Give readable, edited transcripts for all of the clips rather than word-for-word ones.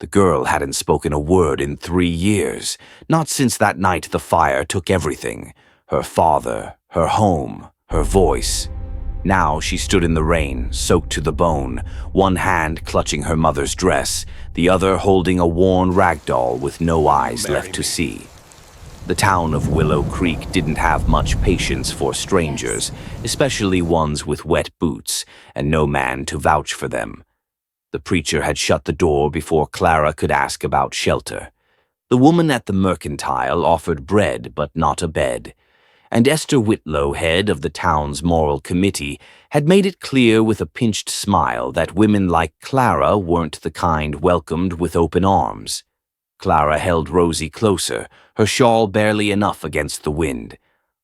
The girl hadn't spoken a word in 3 years, not since that night the fire took everything: her father, her home, her voice. Now she stood in the rain, soaked to the bone, one hand clutching her mother's dress, the other holding a worn rag doll with no eyes left to see. The town of Willow Creek didn't have much patience for strangers, especially ones with wet boots, and no man to vouch for them. The preacher had shut the door before Clara could ask about shelter. The woman at the mercantile offered bread but not a bed. And Esther Whitlow, head of the town's moral committee, had made it clear with a pinched smile that women like Clara weren't the kind welcomed with open arms. Clara held Rosie closer, her shawl barely enough against the wind.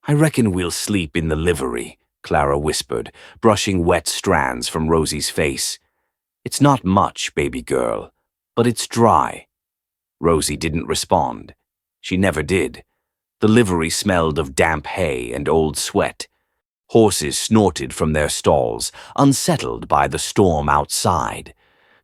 "I reckon we'll sleep in the livery," Clara whispered, brushing wet strands from Rosie's face. "It's not much, baby girl, but it's dry." Rosie didn't respond. She never did. The livery smelled of damp hay and old sweat. Horses snorted from their stalls, unsettled by the storm outside.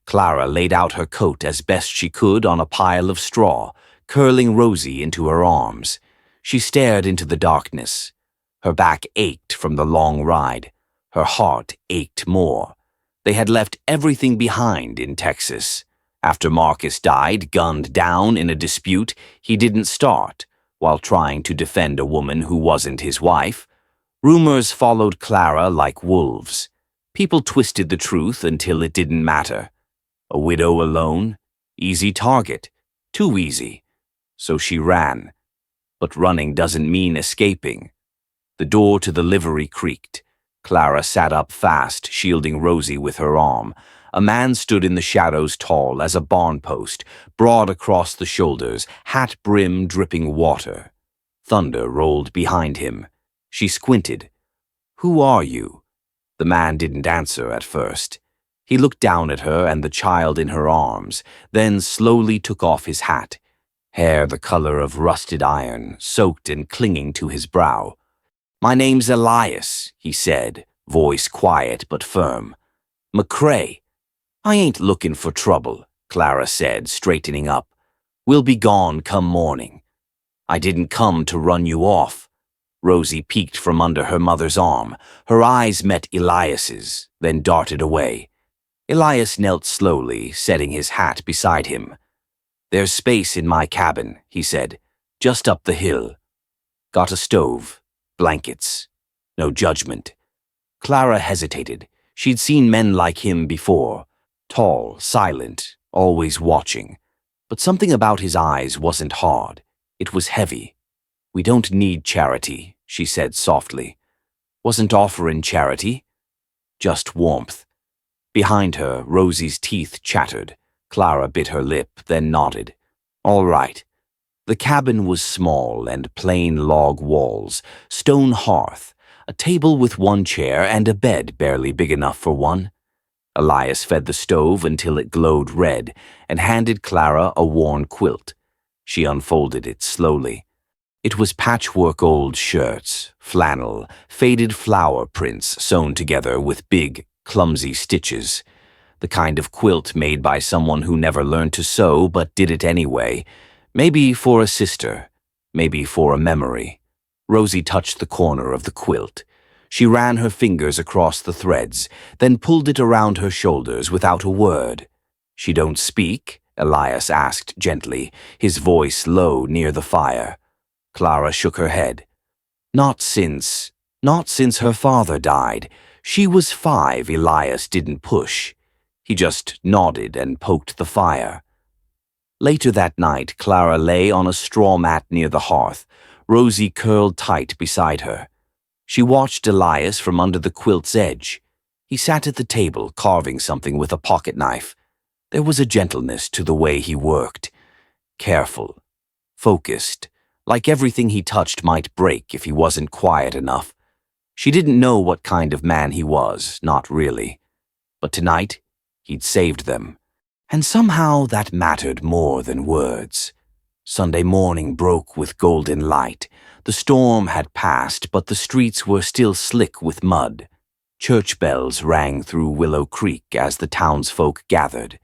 Clara laid out her coat as best she could on a pile of straw, curling Rosie into her arms. She stared into the darkness. Her back ached from the long ride. Her heart ached more. They had left everything behind in Texas. After Marcus died, gunned down in a dispute he didn't start, while trying to defend a woman who wasn't his wife. Rumors followed Clara like wolves. People twisted the truth until it didn't matter. A widow alone? Easy target. Too easy. So she ran. But running doesn't mean escaping. The door to the livery creaked. Clara sat up fast, shielding Rosie with her arm. A man stood in the shadows tall as a barn post, broad across the shoulders, hat brim dripping water. Thunder rolled behind him. She squinted. "Who are you?" The man didn't answer at first. He looked down at her and the child in her arms, then slowly took off his hat. Hair the color of rusted iron, soaked and clinging to his brow. "My name's Elias," he said, voice quiet but firm. "McCrae." "I ain't looking for trouble," Clara said, straightening up. "We'll be gone come morning." "I didn't come to run you off." Rosie peeked from under her mother's arm. Her eyes met Elias's, then darted away. Elias knelt slowly, setting his hat beside him. "There's space in my cabin," he said, "just up the hill. Got a stove, blankets, no judgment." Clara hesitated. She'd seen men like him before. Tall, silent, always watching. But something about his eyes wasn't hard. It was heavy. "We don't need charity," she said softly. "Wasn't offering charity. Just warmth." Behind her, Rosie's teeth chattered. Clara bit her lip, then nodded. "All right." The cabin was small and plain log walls, stone hearth, a table with one chair and a bed barely big enough for one. Elias fed the stove until it glowed red and handed Clara a worn quilt. She unfolded it slowly. It was patchwork old shirts, flannel, faded flower prints sewn together with big, clumsy stitches. The kind of quilt made by someone who never learned to sew but did it anyway. Maybe for a sister, maybe for a memory. Rosie touched the corner of the quilt. She ran her fingers across the threads, then pulled it around her shoulders without a word. "She don't speak?" Elias asked gently, his voice low near the fire. Clara shook her head. Not since her father died. She was 5, Elias didn't push. He just nodded and poked the fire. Later that night, Clara lay on a straw mat near the hearth, Rosie curled tight beside her. She watched Elias from under the quilt's edge. He sat at the table, carving something with a pocket knife. There was a gentleness to the way he worked. Careful, focused, like everything he touched might break if he wasn't quiet enough. She didn't know what kind of man he was, not really. But tonight, he'd saved them. And somehow that mattered more than words. Sunday morning broke with golden light. The storm had passed, but the streets were still slick with mud. Church bells rang through Willow Creek as the townsfolk gathered.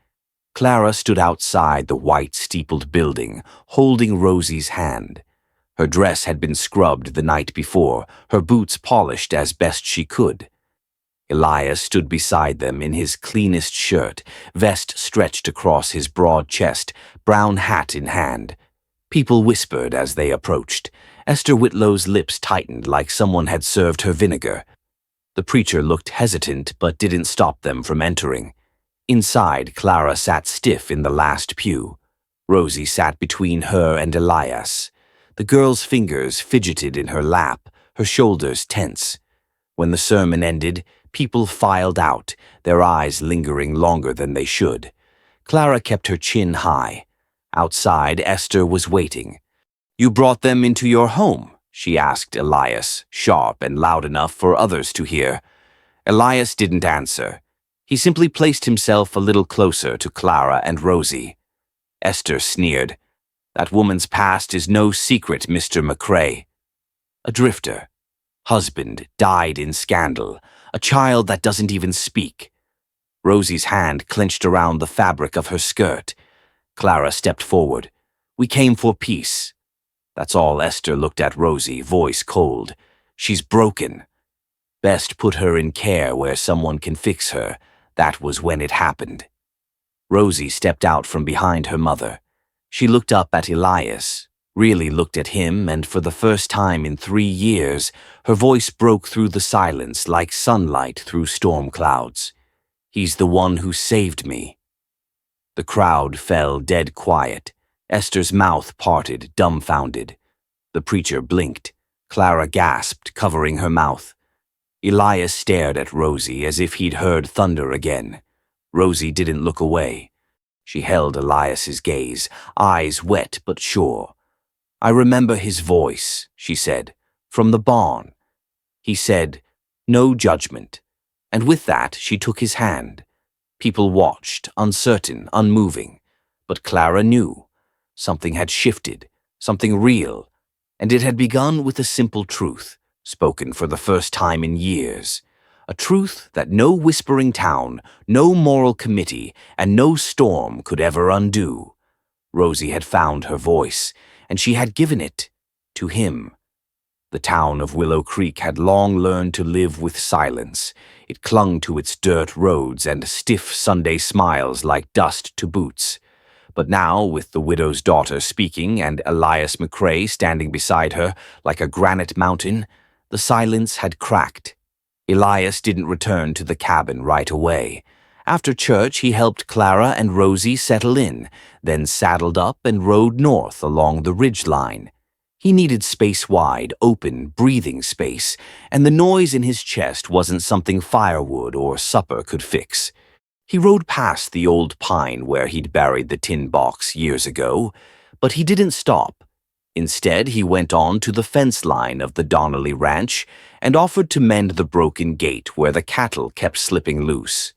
Clara stood outside the white steepled building, holding Rosie's hand. Her dress had been scrubbed the night before, her boots polished as best she could. Elias stood beside them in his cleanest shirt, vest stretched across his broad chest, brown hat in hand. People whispered as they approached. Esther Whitlow's lips tightened like someone had served her vinegar. The preacher looked hesitant but didn't stop them from entering. Inside, Clara sat stiff in the last pew. Rosie sat between her and Elias. The girl's fingers fidgeted in her lap, her shoulders tense. When the sermon ended, people filed out, their eyes lingering longer than they should. Clara kept her chin high. Outside, Esther was waiting. "You brought them into your home?" she asked Elias, sharp and loud enough for others to hear. Elias didn't answer. He simply placed himself a little closer to Clara and Rosie. Esther sneered. "That woman's past is no secret, Mr. McCrae. A drifter. Husband died in scandal. A child that doesn't even speak." Rosie's hand clenched around the fabric of her skirt. Clara stepped forward. "We came for peace." That's all. Esther looked at Rosie, voice cold. "She's broken. Best put her in care where someone can fix her." That was when it happened. Rosie stepped out from behind her mother. She looked up at Elias, really looked at him, and for the first time in 3 years, her voice broke through the silence like sunlight through storm clouds. "He's the one who saved me." The crowd fell dead quiet. Esther's mouth parted, dumbfounded. The preacher blinked. Clara gasped, covering her mouth. Elias stared at Rosie as if he'd heard thunder again. Rosie didn't look away. She held Elias's gaze, eyes wet but sure. "I remember his voice," she said, "from the barn." He said, "No judgment." And with that, she took his hand. People watched, uncertain, unmoving. But Clara knew. Something had shifted, something real, and it had begun with a simple truth, spoken for the first time in years. A truth that no whispering town, no moral committee, and no storm could ever undo. Rosie had found her voice, and she had given it to him. The town of Willow Creek had long learned to live with silence. It clung to its dirt roads and stiff Sunday smiles like dust to boots. But now, with the widow's daughter speaking and Elias McCrae standing beside her like a granite mountain, the silence had cracked. Elias didn't return to the cabin right away. After church, he helped Clara and Rosie settle in, then saddled up and rode north along the ridge line. He needed space-wide, open, breathing space, and the noise in his chest wasn't something firewood or supper could fix. He rode past the old pine where he'd buried the tin box years ago, but he didn't stop. Instead, he went on to the fence line of the Donnelly Ranch and offered to mend the broken gate where the cattle kept slipping loose.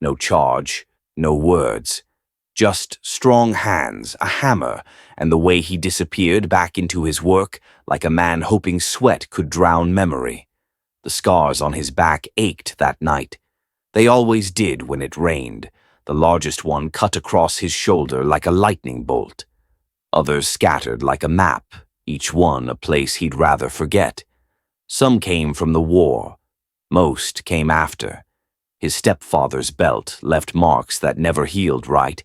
No charge, no words. Just strong hands, a hammer, and the way he disappeared back into his work like a man hoping sweat could drown memory. The scars on his back ached that night. They always did when it rained, the largest one cut across his shoulder like a lightning bolt. Others scattered like a map, each one a place he'd rather forget. Some came from the war. Most came after. His stepfather's belt left marks that never healed right,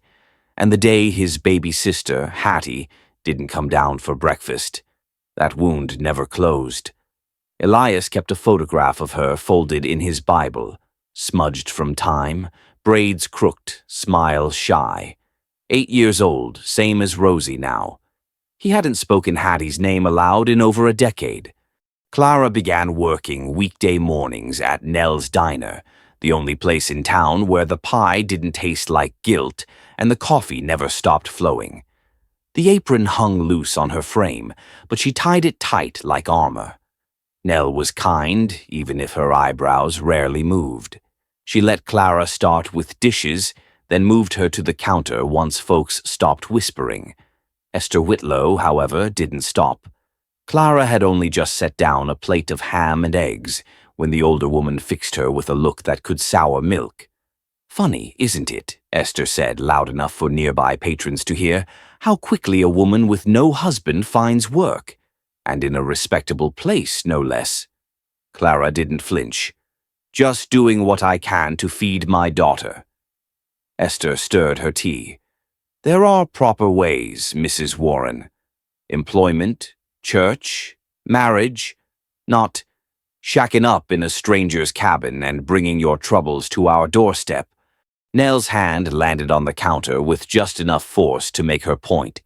and the day his baby sister, Hattie, didn't come down for breakfast. That wound never closed. Elias kept a photograph of her folded in his Bible, smudged from time, braids crooked, smile shy. 8 years old, same as Rosie now. He hadn't spoken Hattie's name aloud in over a decade. Clara began working weekday mornings at Nell's Diner, the only place in town where the pie didn't taste like guilt and the coffee never stopped flowing. The apron hung loose on her frame, but she tied it tight like armor. Nell was kind, even if her eyebrows rarely moved. She let Clara start with dishes, then moved her to the counter once folks stopped whispering. Esther Whitlow, however, didn't stop. Clara had only just set down a plate of ham and eggs when the older woman fixed her with a look that could sour milk. "Funny, isn't it?" Esther said, loud enough for nearby patrons to hear, how quickly a woman with no husband finds work, and in a respectable place, no less. Clara didn't flinch. Just doing what I can to feed my daughter. Esther stirred her tea. There are proper ways, Mrs. Warren. Employment, church, marriage, not shacking up in a stranger's cabin and bringing your troubles to our doorstep. Nell's hand landed on the counter with just enough force to make her point.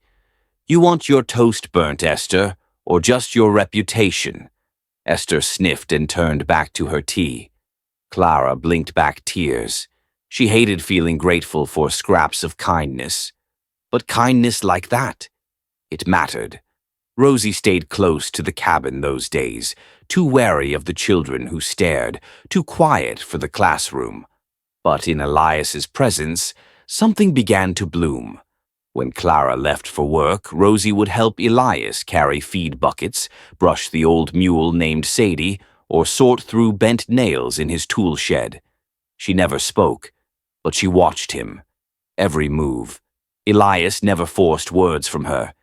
You want your toast burnt, Esther, or just your reputation? Esther sniffed and turned back to her tea. Clara blinked back tears. She hated feeling grateful for scraps of kindness. But kindness like that? It mattered. Rosie stayed close to the cabin those days, too wary of the children who stared, too quiet for the classroom. But in Elias's presence, something began to bloom. When Clara left for work, Rosie would help Elias carry feed buckets, brush the old mule named Sadie, or sort through bent nails in his tool shed. She never spoke, but she watched him. Every move. Elias never forced words from her.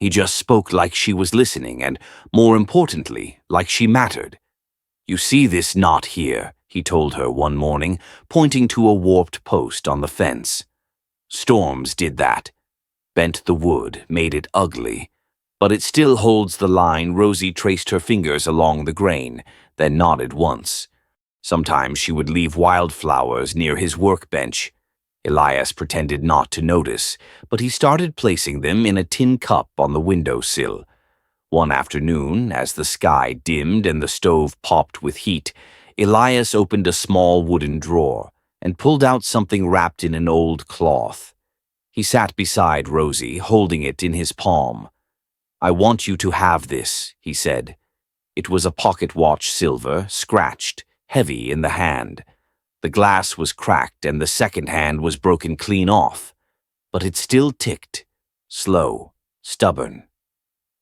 He just spoke like she was listening and, more importantly, like she mattered. You see this knot here, he told her one morning, pointing to a warped post on the fence. Storms did that. Bent the wood, made it ugly. But it still holds the line. Rosie traced her fingers along the grain, then nodded once. Sometimes she would leave wildflowers near his workbench. Elias pretended not to notice, but he started placing them in a tin cup on the windowsill. One afternoon, as the sky dimmed and the stove popped with heat, Elias opened a small wooden drawer and pulled out something wrapped in an old cloth. He sat beside Rosie, holding it in his palm. I want you to have this, he said. It was a pocket watch silver, scratched, heavy in the hand. The glass was cracked and the second hand was broken clean off. But it still ticked, slow, stubborn.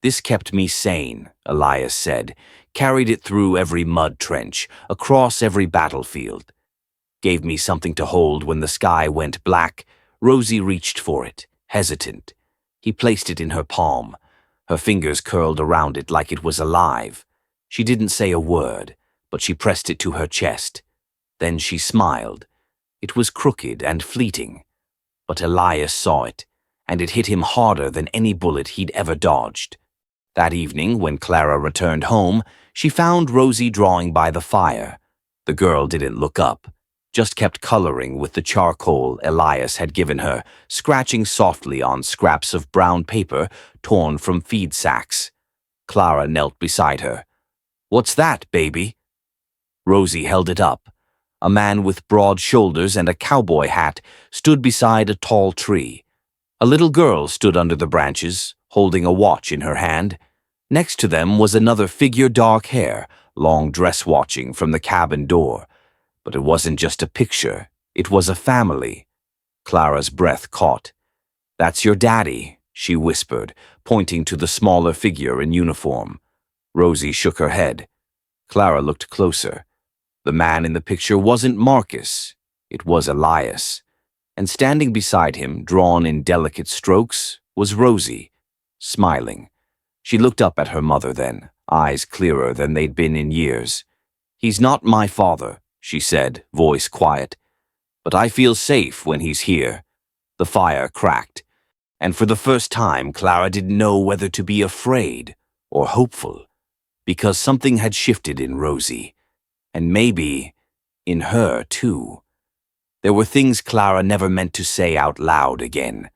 This kept me sane, Elias said, carried it through every mud trench, across every battlefield. Gave me something to hold when the sky went black. Rosie reached for it, hesitant. He placed it in her palm. Her fingers curled around it like it was alive. She didn't say a word, but she pressed it to her chest. Then she smiled. It was crooked and fleeting. But Elias saw it, and it hit him harder than any bullet he'd ever dodged. That evening, when Clara returned home, she found Rosie drawing by the fire. The girl didn't look up, just kept coloring with the charcoal Elias had given her, scratching softly on scraps of brown paper torn from feed sacks. Clara knelt beside her. What's that, baby? Rosie held it up. A man with broad shoulders and a cowboy hat stood beside a tall tree. A little girl stood under the branches, holding a watch in her hand. Next to them was another figure, dark hair, long dress watching from the cabin door. But it wasn't just a picture, it was a family. Clara's breath caught. That's your daddy, she whispered, pointing to the smaller figure in uniform. Rosie shook her head. Clara looked closer. The man in the picture wasn't Marcus, it was Elias. And standing beside him, drawn in delicate strokes, was Rosie, smiling. She looked up at her mother then, eyes clearer than they'd been in years. He's not my father, she said, voice quiet. But I feel safe when he's here. The fire cracked, and for the first time Clara didn't know whether to be afraid or hopeful, because something had shifted in Rosie. And maybe in her, too. There were things Clara never meant to say out loud again.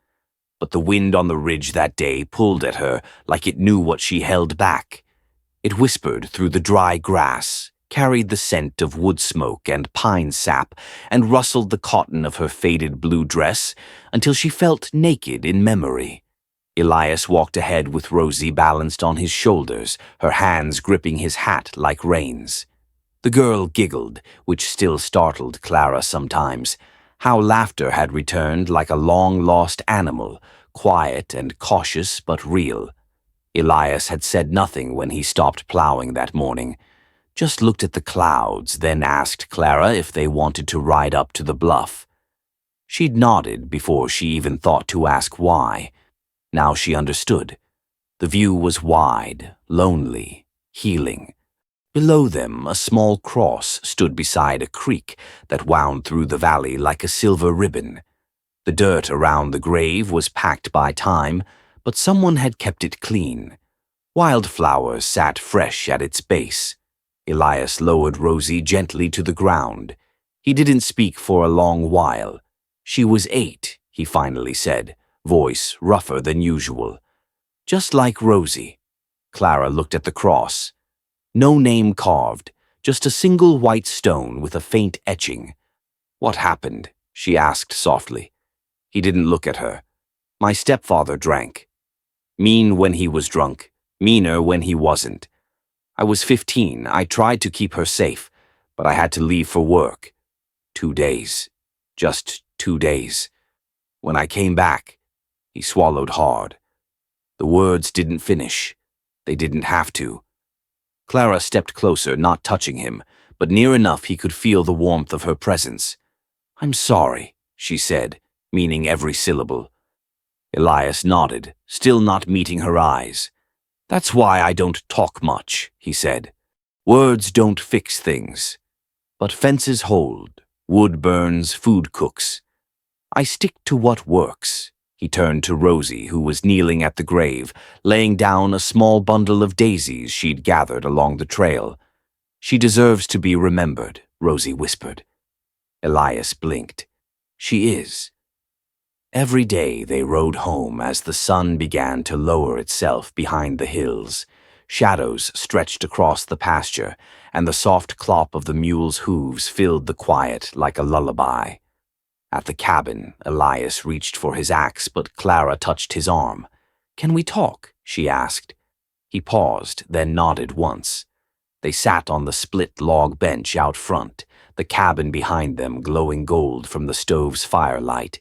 But the wind on the ridge that day pulled at her like it knew what she held back. It whispered through the dry grass, carried the scent of wood smoke and pine sap, and rustled the cotton of her faded blue dress until she felt naked in memory. Elias walked ahead with Rosie balanced on his shoulders, her hands gripping his hat like reins. The girl giggled, which still startled Clara sometimes. How laughter had returned like a long-lost animal, quiet and cautious but real. Elias had said nothing when he stopped plowing that morning. Just looked at the clouds, then asked Clara if they wanted to ride up to the bluff. She'd nodded before she even thought to ask why. Now she understood. The view was wide, lonely, healing. Below them, a small cross stood beside a creek that wound through the valley like a silver ribbon. The dirt around the grave was packed by time, but someone had kept it clean. Wildflowers sat fresh at its base. Elias lowered Rosie gently to the ground. He didn't speak for a long while. She was 8, he finally said, voice rougher than usual. Just like Rosie. Clara looked at the cross. No name carved, just a single white stone with a faint etching. "What happened?" she asked softly. He didn't look at her. "My stepfather drank. Mean when he was drunk, meaner when he wasn't. I was 15. I tried to keep her safe, but I had to leave for work. 2 days. Just 2 days. When I came back," he swallowed hard. The words didn't finish. They didn't have to. Clara stepped closer, not touching him, but near enough he could feel the warmth of her presence. "I'm sorry," she said, meaning every syllable. Elias nodded, still not meeting her eyes. "That's why I don't talk much," he said. "Words don't fix things. But fences hold, wood burns, food cooks. I stick to what works." He turned to Rosie, who was kneeling at the grave, laying down a small bundle of daisies she'd gathered along the trail. "She deserves to be remembered," Rosie whispered. Elias blinked. "She is." Every day they rode home as the sun began to lower itself behind the hills. Shadows stretched across the pasture, and the soft clop of the mule's hooves filled the quiet like a lullaby. At the cabin, Elias reached for his axe, but Clara touched his arm. "Can we talk?" she asked. He paused, then nodded once. They sat on the split log bench out front, the cabin behind them glowing gold from the stove's firelight.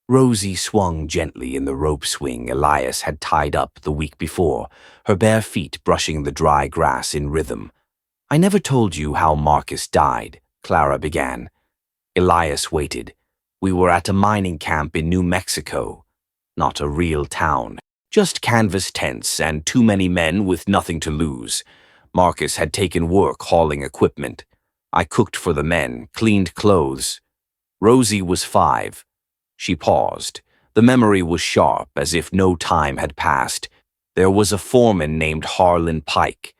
Rosie swung gently in the rope swing Elias had tied up the week before, her bare feet brushing the dry grass in rhythm. "I never told you how Marcus died," Clara began. Elias waited. "We were at a mining camp in New Mexico. Not a real town. Just canvas tents and too many men with nothing to lose. Marcus had taken work hauling equipment. I cooked for the men, cleaned clothes. Rosie was 5. She paused. The memory was sharp, as if no time had passed. There was a foreman named Harlan Pike.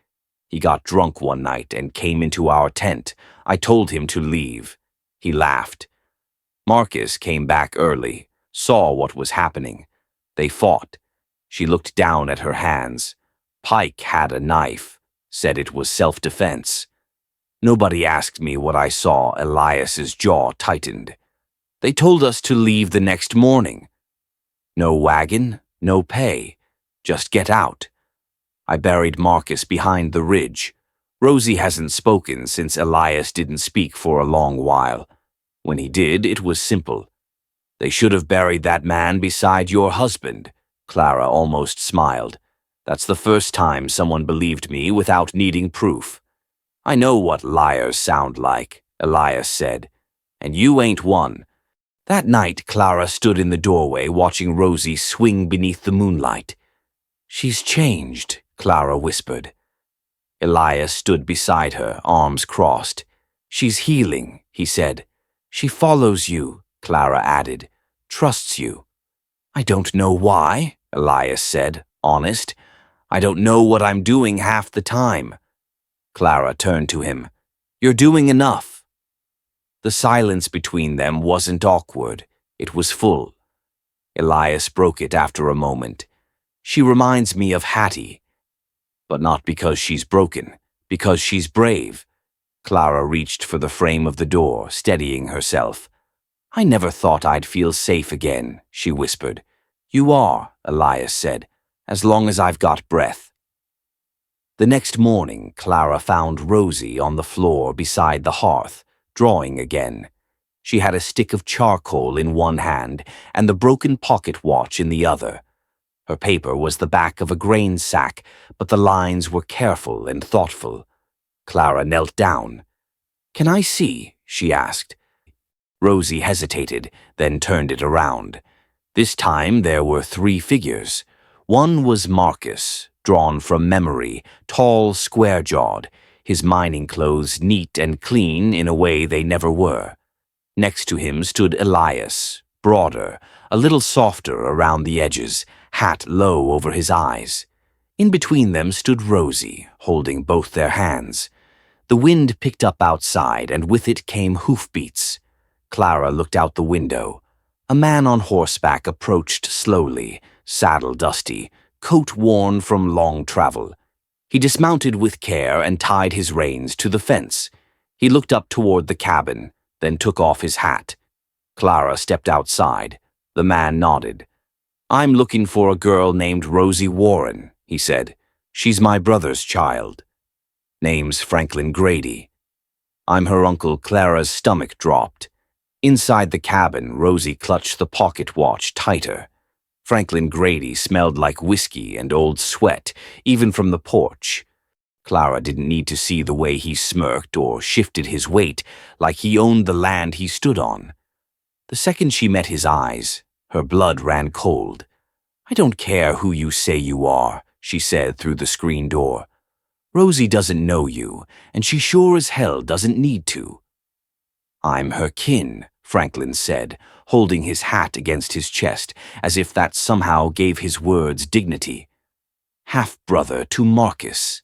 He got drunk one night and came into our tent. I told him to leave. He laughed. Marcus came back early, saw what was happening. They fought. She looked down at her hands. Pike had a knife, said it was self-defense. Nobody asked me what I saw. Elias's jaw tightened. They told us to leave the next morning. No wagon, no pay. Just get out. I buried Marcus behind the ridge. Rosie hasn't spoken since Elias didn't speak for a long while. When he did, it was simple. They should have buried that man beside your husband. Clara almost smiled. That's the first time someone believed me without needing proof. I know what liars sound like, Elias said. And you ain't one. That night, Clara stood in the doorway watching Rosie swing beneath the moonlight. She's changed, Clara whispered. Elias stood beside her, arms crossed. She's healing, he said. She follows you, Clara added, trusts you. I don't know why, Elias said, honest. I don't know what I'm doing half the time. Clara turned to him. You're doing enough. The silence between them wasn't awkward. It was full. Elias broke it after a moment. She reminds me of Hattie. But not because she's broken, because she's brave. Clara reached for the frame of the door, steadying herself. I never thought I'd feel safe again, she whispered. You are, Elias said, as long as I've got breath. The next morning, Clara found Rosie on the floor beside the hearth, drawing again. She had a stick of charcoal in one hand and the broken pocket watch in the other. Her paper was the back of a grain sack, but the lines were careful and thoughtful. Clara knelt down. Can I see? She asked. Rosie hesitated, then turned it around. This time there were 3 figures. One was Marcus, drawn from memory, tall, square-jawed, his mining clothes neat and clean in a way they never were. Next to him stood Elias, broader, a little softer around the edges, hat low over his eyes. In between them stood Rosie, holding both their hands. The wind picked up outside, and with it came hoofbeats. Clara looked out the window. A man on horseback approached slowly, saddle dusty, coat worn from long travel. He dismounted with care and tied his reins to the fence. He looked up toward the cabin, then took off his hat. Clara stepped outside. The man nodded. "I'm looking for a girl named Rosie Warren," he said. "She's my brother's child. Name's Franklin Grady." "I'm her uncle." Clara's stomach dropped. Inside the cabin, Rosie clutched the pocket watch tighter. Franklin Grady smelled like whiskey and old sweat, even from the porch. Clara didn't need to see the way he smirked or shifted his weight, like he owned the land he stood on. The second she met his eyes, her blood ran cold. "I don't care who you say you are," she said through the screen door. "Rosie doesn't know you, and she sure as hell doesn't need to." "I'm her kin," Franklin said, holding his hat against his chest, as if that somehow gave his words dignity. "Half-brother to Marcus.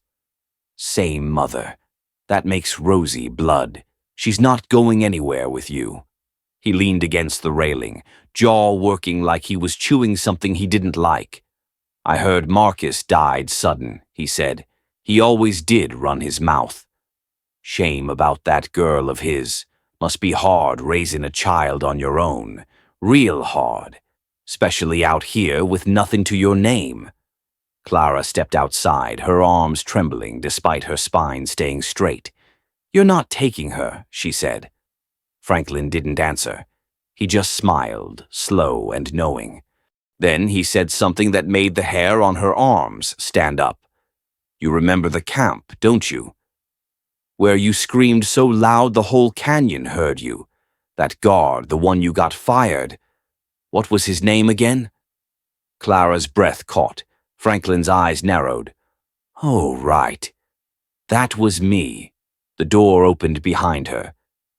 Same mother. That makes Rosie blood. She's not going anywhere with you." He leaned against the railing, jaw working like he was chewing something he didn't like. "I heard Marcus died sudden," he said. "He always did run his mouth. Shame about that girl of his. Must be hard raising a child on your own. Real hard. Especially out here with nothing to your name." Clara stepped outside, her arms trembling despite her spine staying straight. "You're not taking her," she said. Franklin didn't answer. He just smiled, slow and knowing. Then he said something that made the hair on her arms stand up. "You remember the camp, don't you? Where you screamed so loud the whole canyon heard you. That guard, the one you got fired. What was his name again?" Clara's breath caught. Franklin's eyes narrowed. "Oh, right. That was me." The door opened behind her.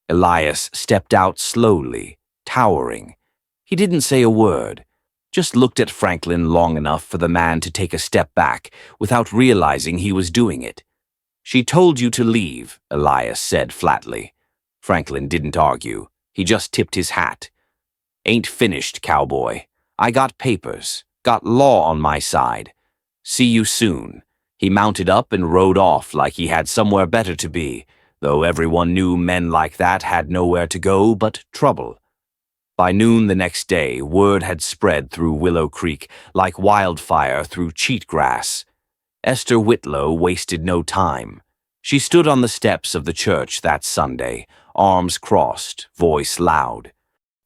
Elias stepped out slowly, towering. He didn't say a word, just looked at Franklin long enough for the man to take a step back without realizing he was doing it. "She told you to leave," Elias said flatly. Franklin didn't argue. He just tipped his hat. "Ain't finished, cowboy. I got papers, got law on my side. See you soon." He mounted up and rode off like he had somewhere better to be, though everyone knew men like that had nowhere to go but trouble. By noon the next day, word had spread through Willow Creek like wildfire through cheatgrass. Esther Whitlow wasted no time. She stood on the steps of the church that Sunday, arms crossed, voice loud.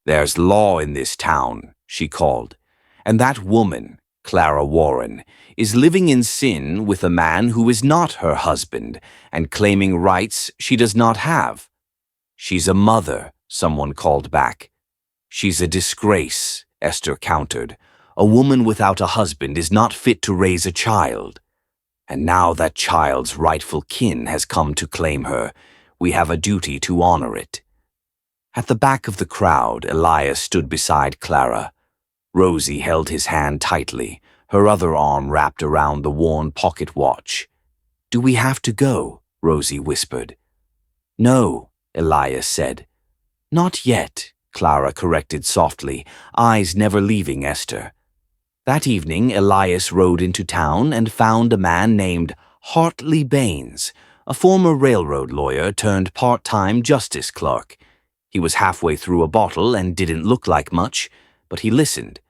"There's law in this town," she called. "And that woman, Clara Warren, is living in sin with a man who is not her husband and claiming rights she does not have." "She's a mother," someone called back. "She's a disgrace," Esther countered. "A woman without a husband is not fit to raise a child. And now that child's rightful kin has come to claim her, we have a duty to honor it." At the back of the crowd, Elias stood beside Clara. Rosie held his hand tightly, her other arm wrapped around the worn pocket watch. "Do we have to go?" Rosie whispered. "No," Elias said. "Not yet," Clara corrected softly, eyes never leaving Esther. That evening, Elias rode into town and found a man named Hartley Baines, a former railroad lawyer turned part-time justice clerk. He was halfway through a bottle and didn't look like much, but he listened.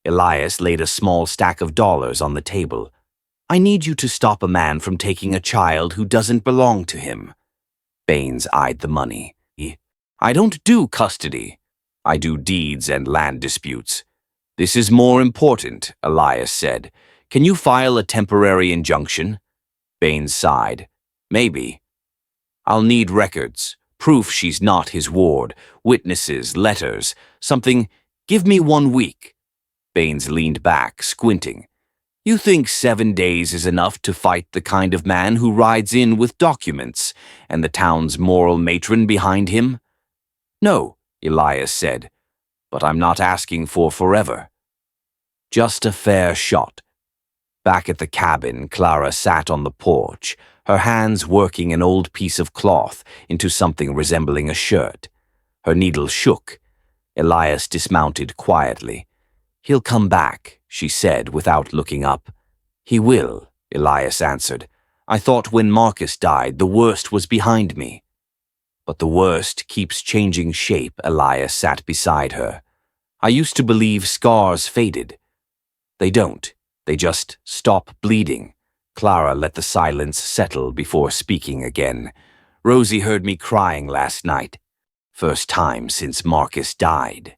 Elias laid a small stack of dollars on the table. "I need you to stop a man from taking a child who doesn't belong to him." Baines eyed the money. "I don't do custody. I do deeds and land disputes." "This is more important," Elias said. "Can you file a temporary injunction?" Baines sighed. "Maybe. I'll need records, Proof she's not his ward, witnesses, letters, something. Give me 1 week. Baines leaned back, squinting. You think 7 days is enough to fight the kind of man who rides in with documents and the town's moral matron behind him? No, Elias said, but I'm not asking for forever. Just a fair shot. Back at the cabin, Clara sat on the porch, her hands working an old piece of cloth into something resembling a shirt. Her needle shook. Elias dismounted quietly. He'll come back, she said without looking up. He will, Elias answered. I thought when Marcus died, the worst was behind me. But the worst keeps changing shape, Elias sat beside her. I used to believe scars faded. They don't. They just stop bleeding. Clara let the silence settle before speaking again. Rosie heard me crying last night. First time since Marcus died.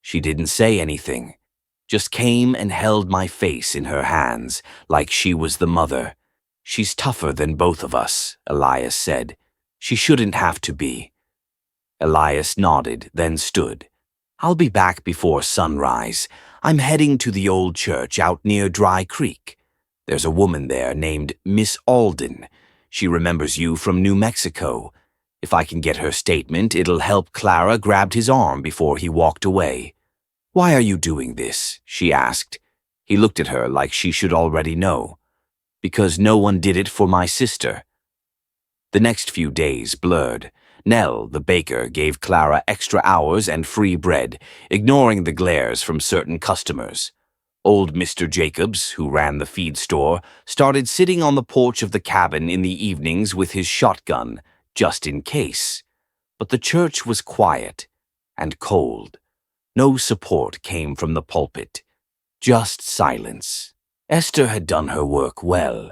She didn't say anything. Just came and held my face in her hands, like she was the mother. She's tougher than both of us, Elias said. She shouldn't have to be. Elias nodded, then stood. I'll be back before sunrise. I'm heading to the old church out near Dry Creek. There's a woman there named Miss Alden. She remembers you from New Mexico. If I can get her statement, it'll help. Clara grabbed his arm before he walked away. Why are you doing this? She asked. He looked at her like she should already know. Because no one did it for my sister. The next few days blurred. Nell, the baker, gave Clara extra hours and free bread, ignoring the glares from certain customers. Old Mr. Jacobs, who ran the feed store, started sitting on the porch of the cabin in the evenings with his shotgun, just in case. But the church was quiet and cold. No support came from the pulpit. Just silence. Esther had done her work well.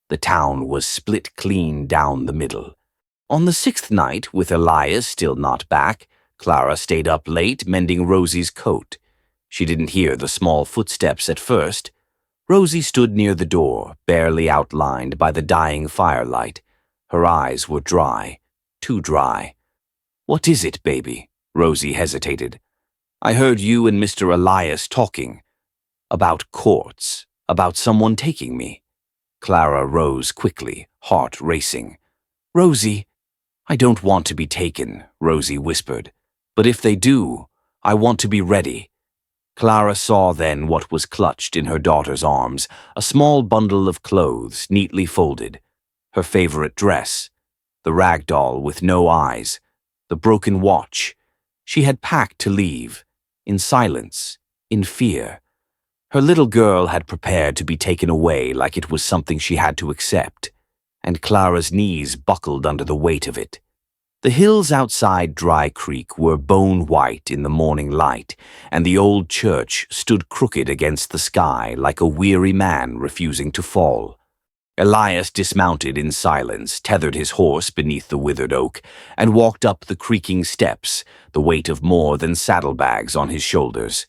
The town was split clean down the middle. On the 6th night, with Elias still not back, Clara stayed up late mending Rosie's coat. She didn't hear the small footsteps at first. Rosie stood near the door, barely outlined by the dying firelight. Her eyes were dry, too dry. What is it, baby? Rosie hesitated. I heard you and Mr. Elias talking. About courts, about someone taking me. Clara rose quickly, heart racing. Rosie, I don't want to be taken, Rosie whispered. But if they do, I want to be ready. Clara saw then what was clutched in her daughter's arms, a small bundle of clothes neatly folded. Her favorite dress, the rag doll with no eyes, the broken watch. She had packed to leave, in silence, in fear. Her little girl had prepared to be taken away like it was something she had to accept, and Clara's knees buckled under the weight of it. The hills outside Dry Creek were bone white in the morning light, and the old church stood crooked against the sky like a weary man refusing to fall. Elias dismounted in silence, tethered his horse beneath the withered oak, and walked up the creaking steps, the weight of more than saddlebags on his shoulders.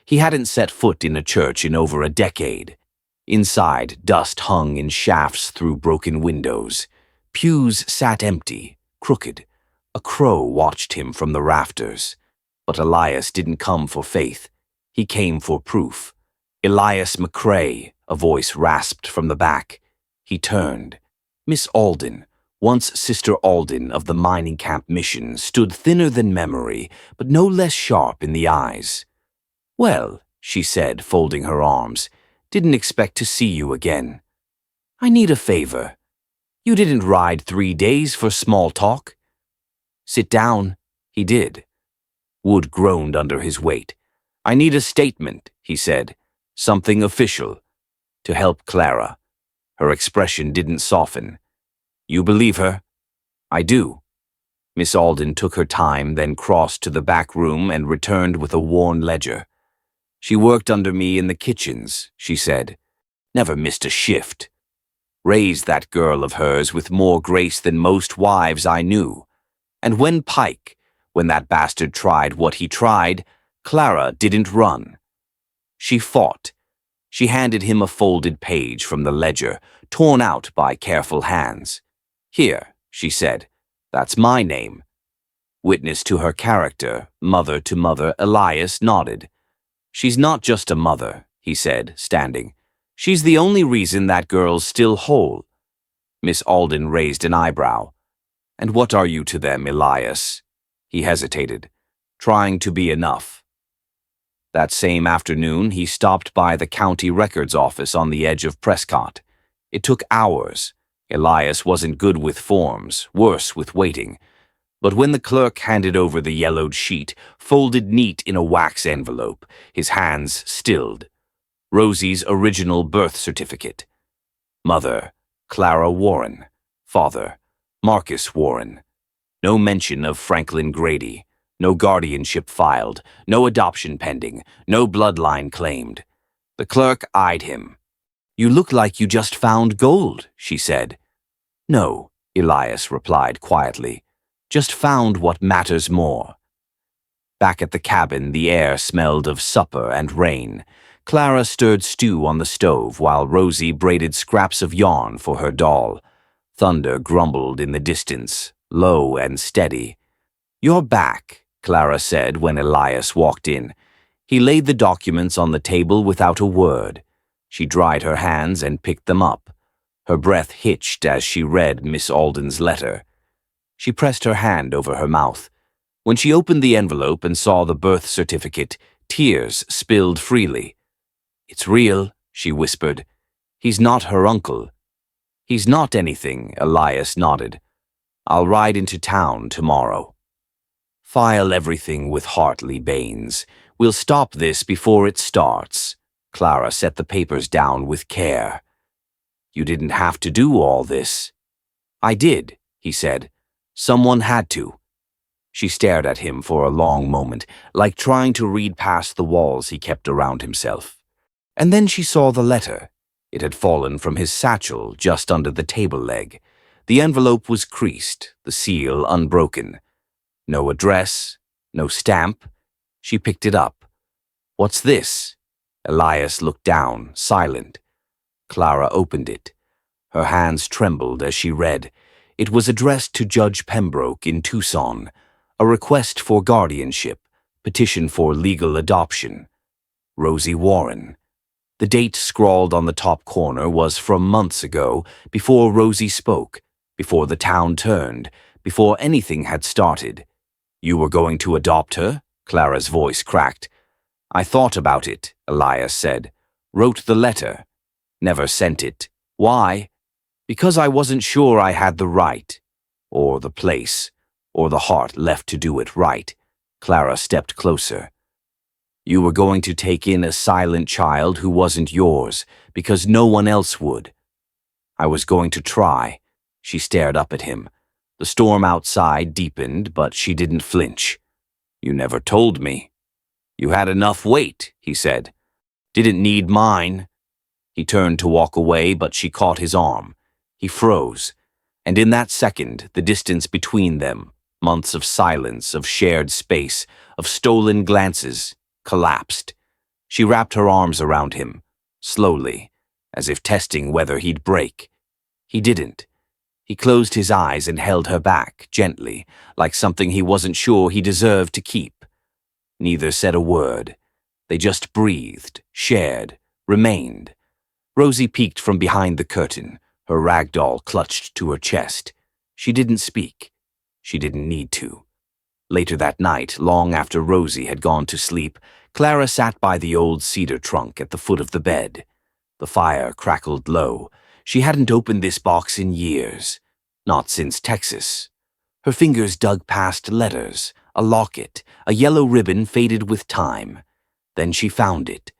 He hadn't set foot in a church in over a decade. Inside, dust hung in shafts through broken windows. Pews sat empty, crooked. A crow watched him from the rafters. But Elias didn't come for faith. He came for proof. Elias McCrae, a voice rasped from the back. He turned. Miss Alden, once Sister Alden of the mining camp mission, stood thinner than memory, but no less sharp in the eyes. Well, she said, folding her arms, didn't expect to see you again. I need a favor. You didn't ride 3 days for small talk. Sit down. He did. Wood groaned under his weight. I need a statement, he said. Something official. To help Clara. Her expression didn't soften. You believe her? I do. Miss Alden took her time, then crossed to the back room and returned with a worn ledger. She worked under me in the kitchens, she said. Never missed a shift. Raised that girl of hers with more grace than most wives I knew. And when that bastard tried what he tried, Clara didn't run. She fought. She handed him a folded page from the ledger, torn out by careful hands. Here, she said, That's my name. Witness to her character, mother to mother, Elias nodded. She's not just a mother, he said, standing. She's the only reason that girl's still whole. Miss Alden raised an eyebrow. And what are you to them, Elias? He hesitated, trying to be enough. That same afternoon, he stopped by the county records office on the edge of Prescott. It took hours. Elias wasn't good with forms, worse with waiting. But when the clerk handed over the yellowed sheet, folded neat in a wax envelope, his hands stilled. Rosie's original birth certificate. Mother, Clara Warren. Father, Marcus Warren. No mention of Franklin Grady. No guardianship filed. No adoption pending. No bloodline claimed. The clerk eyed him. You look like you just found gold, she said. No, Elias replied quietly. Just found what matters more. Back at the cabin, the air smelled of supper and rain. Clara stirred stew on the stove while Rosie braided scraps of yarn for her doll. Thunder grumbled in the distance, low and steady. You're back, Clara said when Elias walked in. He laid the documents on the table without a word. She dried her hands and picked them up. Her breath hitched as she read Miss Alden's letter. She pressed her hand over her mouth. When she opened the envelope and saw the birth certificate, tears spilled freely. It's real, she whispered. He's not her uncle. He's not anything, Elias nodded. I'll ride into town tomorrow. File everything with Hartley Baines. We'll stop this before it starts. Clara set the papers down with care. You didn't have to do all this. I did, he said. Someone had to. She stared at him for a long moment, like trying to read past the walls he kept around himself. And then she saw the letter. It had fallen from his satchel just under the table leg. The envelope was creased, the seal unbroken. No address, no stamp. She picked it up. What's this? Elias looked down, silent. Clara opened it. Her hands trembled as she read. It was addressed to Judge Pembroke in Tucson, a request for guardianship, petition for legal adoption. Rosie Warren. The date scrawled on the top corner was from months ago, before Rosie spoke, before the town turned, before anything had started. You were going to adopt her? Clara's voice cracked. I thought about it, Elias said. Wrote the letter. Never sent it. Why? Because I wasn't sure I had the right, or the place, or the heart left to do it right. Clara stepped closer. You were going to take in a silent child who wasn't yours, because no one else would. I was going to try. She stared up at him. The storm outside deepened, but she didn't flinch. You never told me. You had enough weight, he said. Didn't need mine. He turned to walk away, but she caught his arm. He froze, and in that second, the distance between them, months of silence, of shared space, of stolen glances, collapsed. She wrapped her arms around him, slowly, as if testing whether he'd break. He didn't. He closed his eyes and held her back, gently, like something he wasn't sure he deserved to keep. Neither said a word. They just breathed, shared, remained. Rosie peeked from behind the curtain, her rag doll clutched to her chest. She didn't speak. She didn't need to. Later that night, long after Rosie had gone to sleep, Clara sat by the old cedar trunk at the foot of the bed. The fire crackled low. She hadn't opened this box in years. Not since Texas. Her fingers dug past letters, a locket, a yellow ribbon faded with time. Then she found it.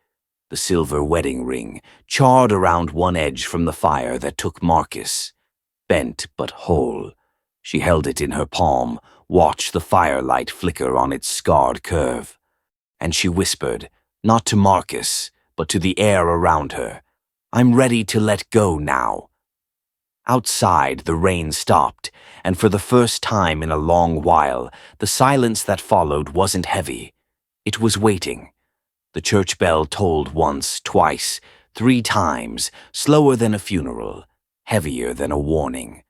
The silver wedding ring, charred around one edge from the fire that took Marcus. Bent but whole. She held it in her palm, watched the firelight flicker on its scarred curve. And she whispered, not to Marcus, but to the air around her, I'm ready to let go now. Outside, the rain stopped, and for the first time in a long while, the silence that followed wasn't heavy. It was waiting. The church bell tolled once, twice, 3 times, slower than a funeral, heavier than a warning.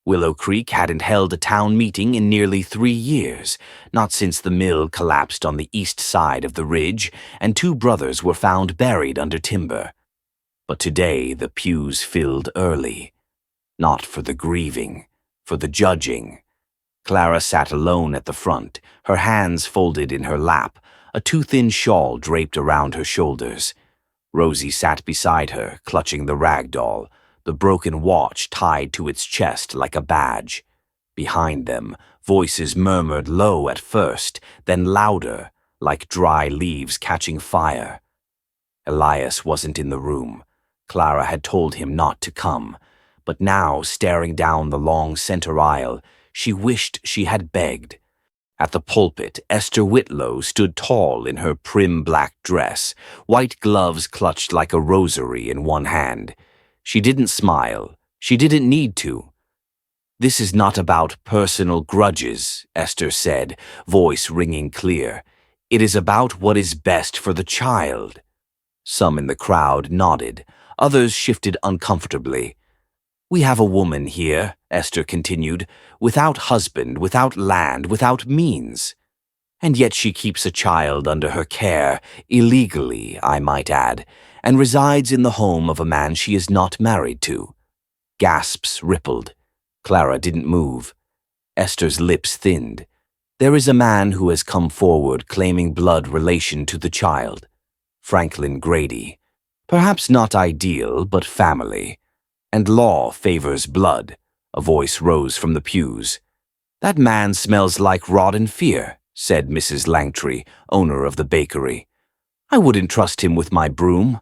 Willow Creek hadn't held a town meeting in nearly 3 years, not since the mill collapsed on the east side of the ridge and 2 brothers were found buried under timber. But today the pews filled early. Not for the grieving, for the judging. Clara sat alone at the front, her hands folded in her lap, a too-thin shawl draped around her shoulders. Rosie sat beside her, clutching the rag doll, the broken watch tied to its chest like a badge. Behind them, voices murmured low at first, then louder, like dry leaves catching fire. Elias wasn't in the room. Clara had told him not to come, but now, staring down the long center aisle, she wished she had begged. At the pulpit, Esther Whitlow stood tall in her prim black dress, white gloves clutched like a rosary in one hand. She didn't smile. She didn't need to. "This is not about personal grudges," Esther said, voice ringing clear. "It is about what is best for the child." Some in the crowd nodded. Others shifted uncomfortably. "We have a woman here," Esther continued, "without husband, without land, without means. And yet she keeps a child under her care, illegally, I might add, and resides in the home of a man she is not married to." Gasps rippled. Clara didn't move. Esther's lips thinned. "There is a man who has come forward claiming blood relation to the child. Franklin Grady. Perhaps not ideal, but family. And law favors blood." A voice rose from the pews. "That man smells like rotten fear," said Mrs. Langtry, owner of the bakery. "I wouldn't trust him with my broom."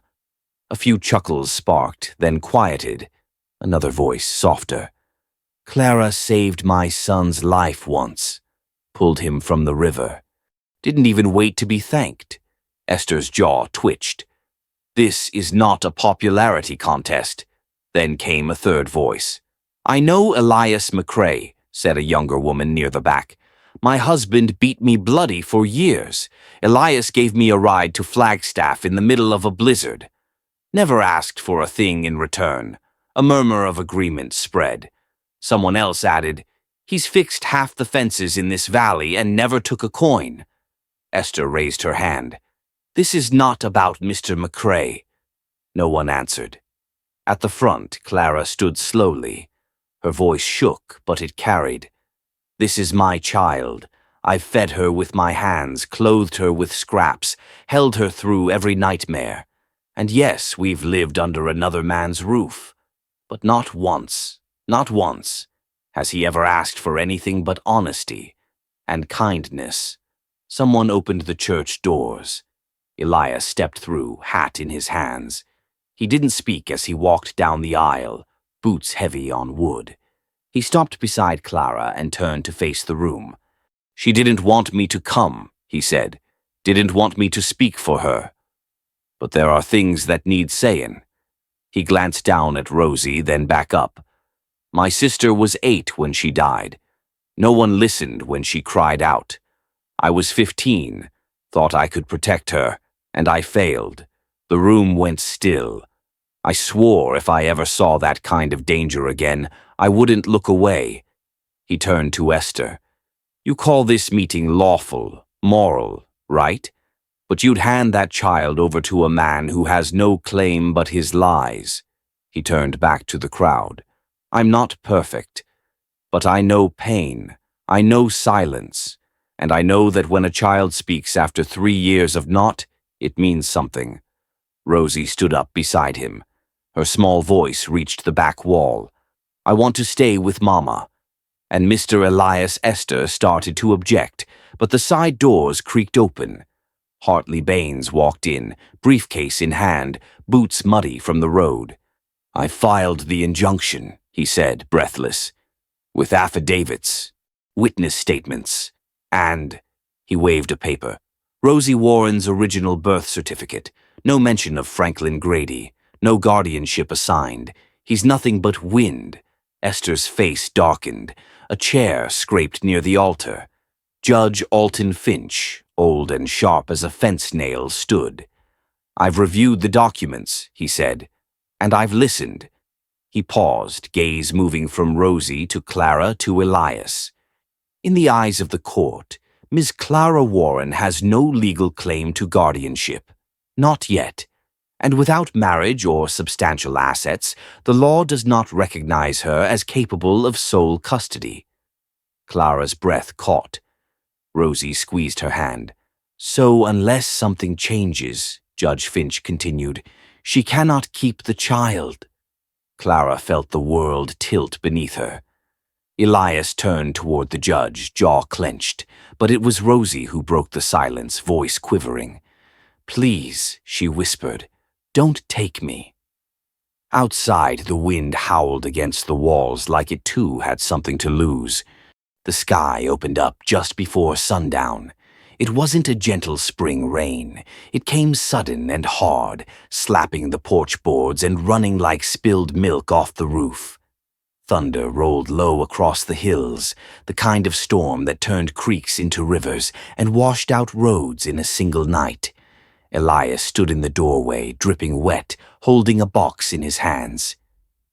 A few chuckles sparked, then quieted. Another voice, softer. "Clara saved my son's life once. Pulled him from the river. Didn't even wait to be thanked." Esther's jaw twitched. "This is not a popularity contest." Then came a third voice. "I know Elias McCrae," said a younger woman near the back. "My husband beat me bloody for years. Elias gave me a ride to Flagstaff in the middle of a blizzard. Never asked for a thing in return." A murmur of agreement spread. Someone else added, "He's fixed half the fences in this valley and never took a coin." Esther raised her hand. "This is not about Mr. McCrae." No one answered. At the front, Clara stood slowly. Her voice shook, but it carried. "This is my child. I've fed her with my hands, clothed her with scraps, held her through every nightmare. And yes, we've lived under another man's roof. But not once, not once, has he ever asked for anything but honesty and kindness." Someone opened the church doors. Elias stepped through, hat in his hands. He didn't speak as he walked down the aisle, boots heavy on wood. He stopped beside Clara and turned to face the room. "She didn't want me to come," he said. "Didn't want me to speak for her. But there are things that need saying." He glanced down at Rosie, then back up. "My sister was 8 when she died. No one listened when she cried out. I was 15, thought I could protect her, and I failed. The room went still. I swore if I ever saw that kind of danger again, I wouldn't look away." He turned to Esther. "You call this meeting lawful, moral, right? But you'd hand that child over to a man who has no claim but his lies." He turned back to the crowd. "I'm not perfect, but I know pain. I know silence. And I know that when a child speaks after 3 years of naught, it means something." Rosie stood up beside him. Her small voice reached the back wall. "I want to stay with Mama." And Mr. Elias Esther started to object, but the side doors creaked open. Hartley Baines walked in, briefcase in hand, boots muddy from the road. "I filed the injunction," he said, breathless, "with affidavits, witness statements, and—" he waved a paper. "Rosie Warren's original birth certificate. No mention of Franklin Grady. No guardianship assigned. He's nothing but wind." Esther's face darkened. A chair scraped near the altar. Judge Alton Finch, old and sharp as a fence nail, stood. "I've reviewed the documents," he said, "and I've listened." He paused, gaze moving from Rosie to Clara to Elias. In the eyes of the court, Miss Clara Warren has no legal claim to guardianship. Not yet. And without marriage or substantial assets, the law does not recognize her as capable of sole custody. Clara's breath caught. Rosie squeezed her hand. So unless something changes, Judge Finch continued, she cannot keep the child. Clara felt the world tilt beneath her. Elias turned toward the judge, jaw clenched, but it was Rosie who broke the silence, voice quivering. Please, she whispered, don't take me. Outside, the wind howled against the walls like it too had something to lose. The sky opened up just before sundown. It wasn't a gentle spring rain. It came sudden and hard, slapping the porch boards and running like spilled milk off the roof. Thunder rolled low across the hills, the kind of storm that turned creeks into rivers and washed out roads in a single night. Elias stood in the doorway, dripping wet, holding a box in his hands.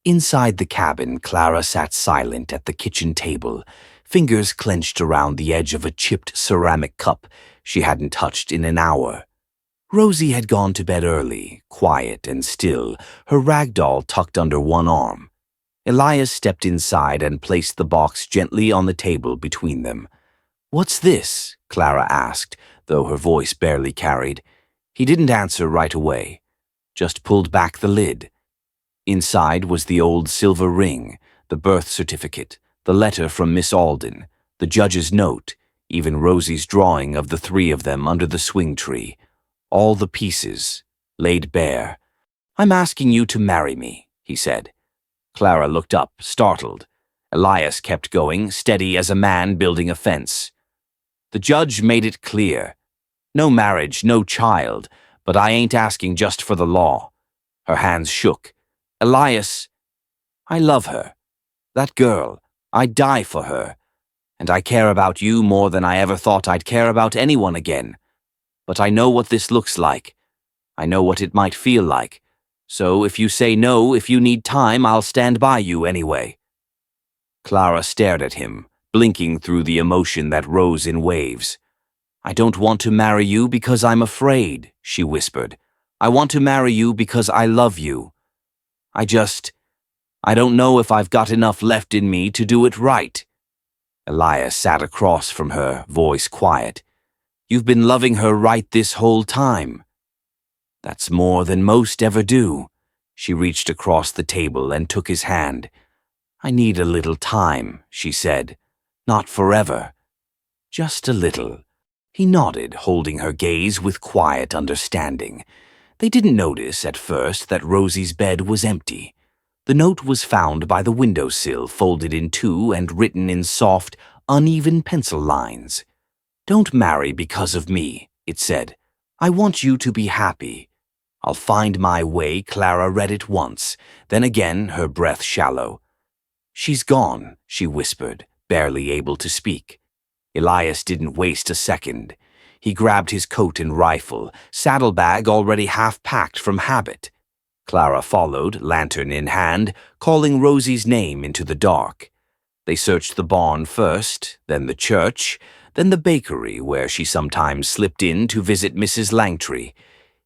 Inside the cabin, Clara sat silent at the kitchen table, fingers clenched around the edge of a chipped ceramic cup she hadn't touched in an hour. Rosie had gone to bed early, quiet and still, her rag doll tucked under one arm. Elias stepped inside and placed the box gently on the table between them. What's this? Clara asked, though her voice barely carried. He didn't answer right away, just pulled back the lid. Inside was the old silver ring, the birth certificate, the letter from Miss Alden, the judge's note, even Rosie's drawing of the three of them under the swing tree. All the pieces, laid bare. I'm asking you to marry me, he said. Clara looked up, startled. Elias kept going, steady as a man building a fence. The judge made it clear. No marriage, no child, but I ain't asking just for the law. Her hands shook. Elias, I love her. That girl, I'd die for her. And I care about you more than I ever thought I'd care about anyone again. But I know what this looks like. I know what it might feel like. So if you say no, if you need time, I'll stand by you anyway. Clara stared at him, blinking through the emotion that rose in waves. I don't want to marry you because I'm afraid, she whispered. I want to marry you because I love you. I don't know if I've got enough left in me to do it right. Elias sat across from her, voice quiet. You've been loving her right this whole time. That's more than most ever do. She reached across the table and took his hand. I need a little time, she said. Not forever. Just a little. He nodded, holding her gaze with quiet understanding. They didn't notice at first that Rosie's bed was empty. The note was found by the windowsill, folded in two and written in soft, uneven pencil lines. Don't marry because of me, it said. I want you to be happy. I'll find my way, Clara read it once, then again, her breath shallow. She's gone, she whispered, barely able to speak. Elias didn't waste a second. He grabbed his coat and rifle, saddlebag already half-packed from habit. Clara followed, lantern in hand, calling Rosie's name into the dark. They searched the barn first, then the church, then the bakery where she sometimes slipped in to visit Mrs. Langtry.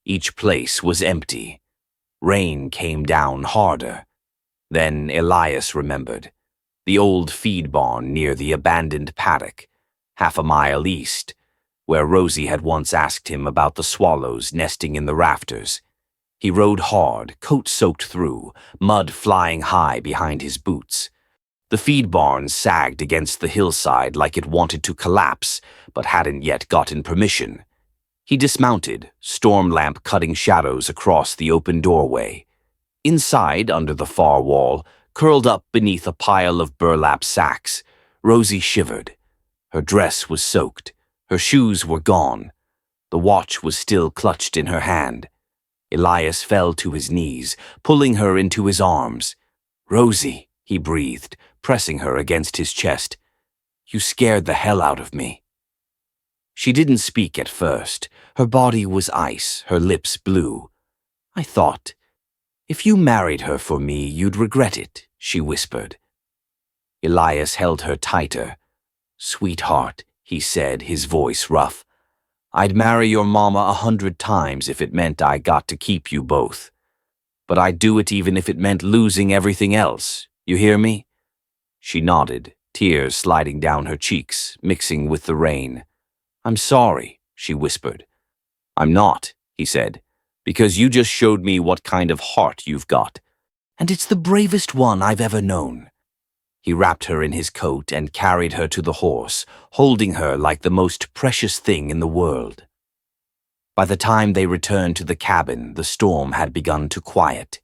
Each place was empty. Rain came down harder. Then Elias remembered. The old feed barn near the abandoned paddock, half a mile east, where Rosie had once asked him about the swallows nesting in the rafters. He rode hard, coat soaked through, mud flying high behind his boots. The feed barn sagged against the hillside like it wanted to collapse, but hadn't yet gotten permission. He dismounted, storm lamp cutting shadows across the open doorway. Inside, under the far wall, curled up beneath a pile of burlap sacks, Rosie shivered. Her dress was soaked. Her shoes were gone. The watch was still clutched in her hand. Elias fell to his knees, pulling her into his arms. Rosie, he breathed, pressing her against his chest. You scared the hell out of me. She didn't speak at first. Her body was ice, her lips blue. I thought "If you married her for me, you'd regret it," she whispered. Elias held her tighter. "Sweetheart," he said, his voice rough, "I'd marry your mama 100 times if it meant I got to keep you both. But I'd do it even if it meant losing everything else. You hear me?" She nodded, tears sliding down her cheeks, mixing with the rain. "I'm sorry," she whispered. "I'm not," he said, "because you just showed me what kind of heart you've got. And it's the bravest one I've ever known." He wrapped her in his coat and carried her to the horse, holding her like the most precious thing in the world. By the time they returned to the cabin, the storm had begun to quiet.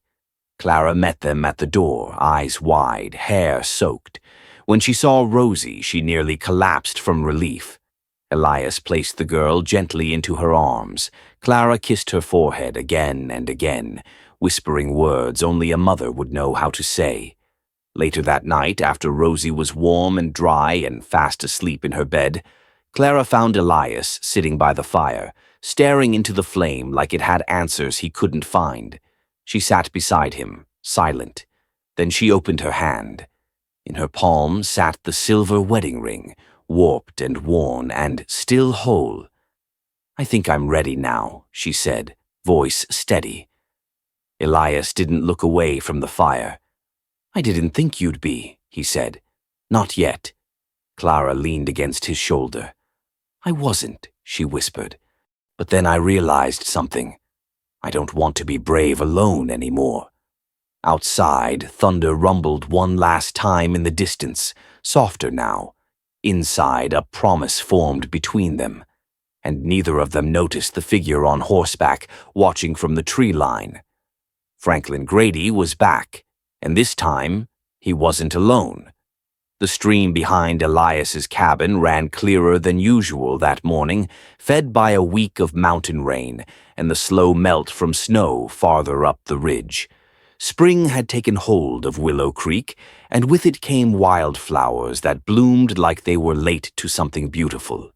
Clara met them at the door, eyes wide, hair soaked. When she saw Rosie, she nearly collapsed from relief. Elias placed the girl gently into her arms. Clara kissed her forehead again and again, whispering words only a mother would know how to say. Later that night, after Rosie was warm and dry and fast asleep in her bed, Clara found Elias sitting by the fire, staring into the flame like it had answers he couldn't find. She sat beside him, silent. Then she opened her hand. In her palm sat the silver wedding ring, warped and worn and still whole. "I think I'm ready now," she said, voice steady. Elias didn't look away from the fire. "I didn't think you'd be," he said. "Not yet." Clara leaned against his shoulder. "I wasn't," she whispered. "But then I realized something. I don't want to be brave alone anymore." Outside, thunder rumbled one last time in the distance, softer now. Inside, a promise formed between them, and neither of them noticed the figure on horseback watching from the tree line. Franklin Grady was back, and this time he wasn't alone. The stream behind Elias's cabin ran clearer than usual that morning, fed by a week of mountain rain and the slow melt from snow farther up the ridge. Spring had taken hold of Willow Creek, and with it came wildflowers that bloomed like they were late to something beautiful.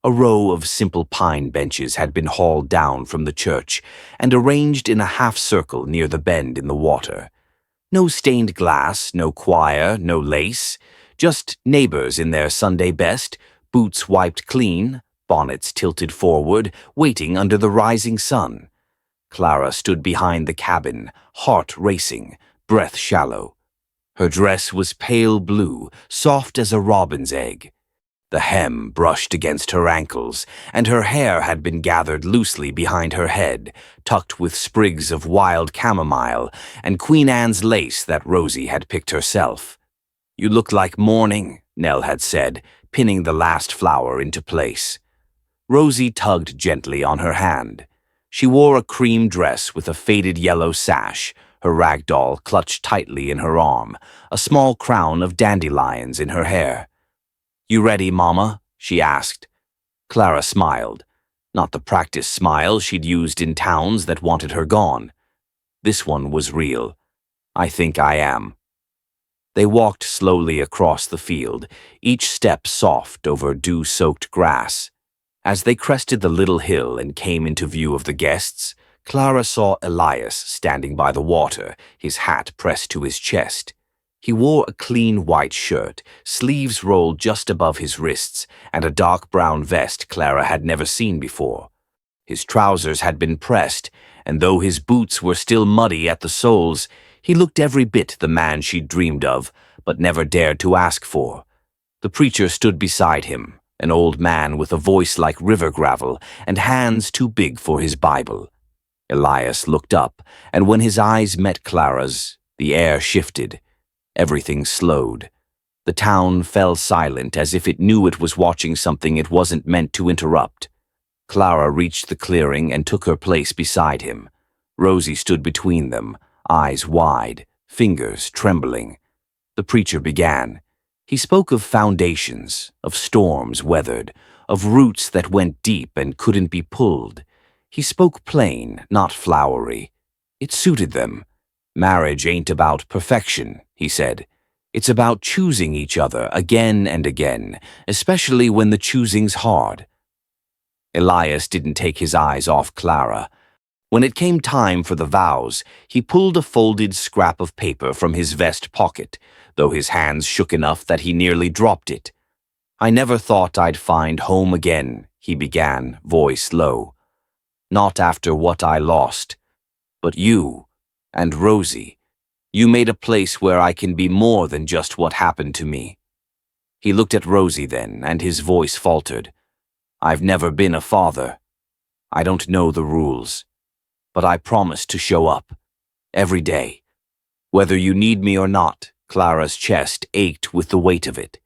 A row of simple pine benches had been hauled down from the church and arranged in a half-circle near the bend in the water. No stained glass, no choir, no lace, just neighbors in their Sunday best, boots wiped clean, bonnets tilted forward, waiting under the rising sun. Clara stood behind the cabin, heart racing, breath shallow. Her dress was pale blue, soft as a robin's egg. The hem brushed against her ankles, and her hair had been gathered loosely behind her head, tucked with sprigs of wild chamomile and Queen Anne's lace that Rosie had picked herself. "You look like morning," Nell had said, pinning the last flower into place. Rosie tugged gently on her hand. She wore a cream dress with a faded yellow sash, her rag doll clutched tightly in her arm, a small crown of dandelions in her hair. "You ready, Mama?" she asked. Clara smiled, not the practiced smile she'd used in towns that wanted her gone. This one was real. "I think I am." They walked slowly across the field, each step soft over dew-soaked grass. As they crested the little hill and came into view of the guests, Clara saw Elias standing by the water, his hat pressed to his chest. He wore a clean white shirt, sleeves rolled just above his wrists, and a dark brown vest Clara had never seen before. His trousers had been pressed, and though his boots were still muddy at the soles, he looked every bit the man she'd dreamed of, but never dared to ask for. The preacher stood beside him, an old man with a voice like river gravel and hands too big for his Bible. Elias looked up, and when his eyes met Clara's, the air shifted. Everything slowed. The town fell silent as if it knew it was watching something it wasn't meant to interrupt. Clara reached the clearing and took her place beside him. Rosie stood between them, eyes wide, fingers trembling. The preacher began. He spoke of foundations, of storms weathered, of roots that went deep and couldn't be pulled. He spoke plain, not flowery. It suited them. "Marriage ain't about perfection," he said. "It's about choosing each other again and again, especially when the choosing's hard." Elias didn't take his eyes off Clara. When it came time for the vows, he pulled a folded scrap of paper from his vest pocket, though his hands shook enough that he nearly dropped it. "I never thought I'd find home again," he began, voice low. "Not after what I lost. But you, and Rosie, you made a place where I can be more than just what happened to me." He looked at Rosie then, and his voice faltered. "I've never been a father. I don't know the rules. But I promise to show up. Every day. Whether you need me or not." Clara's chest ached with the weight of it.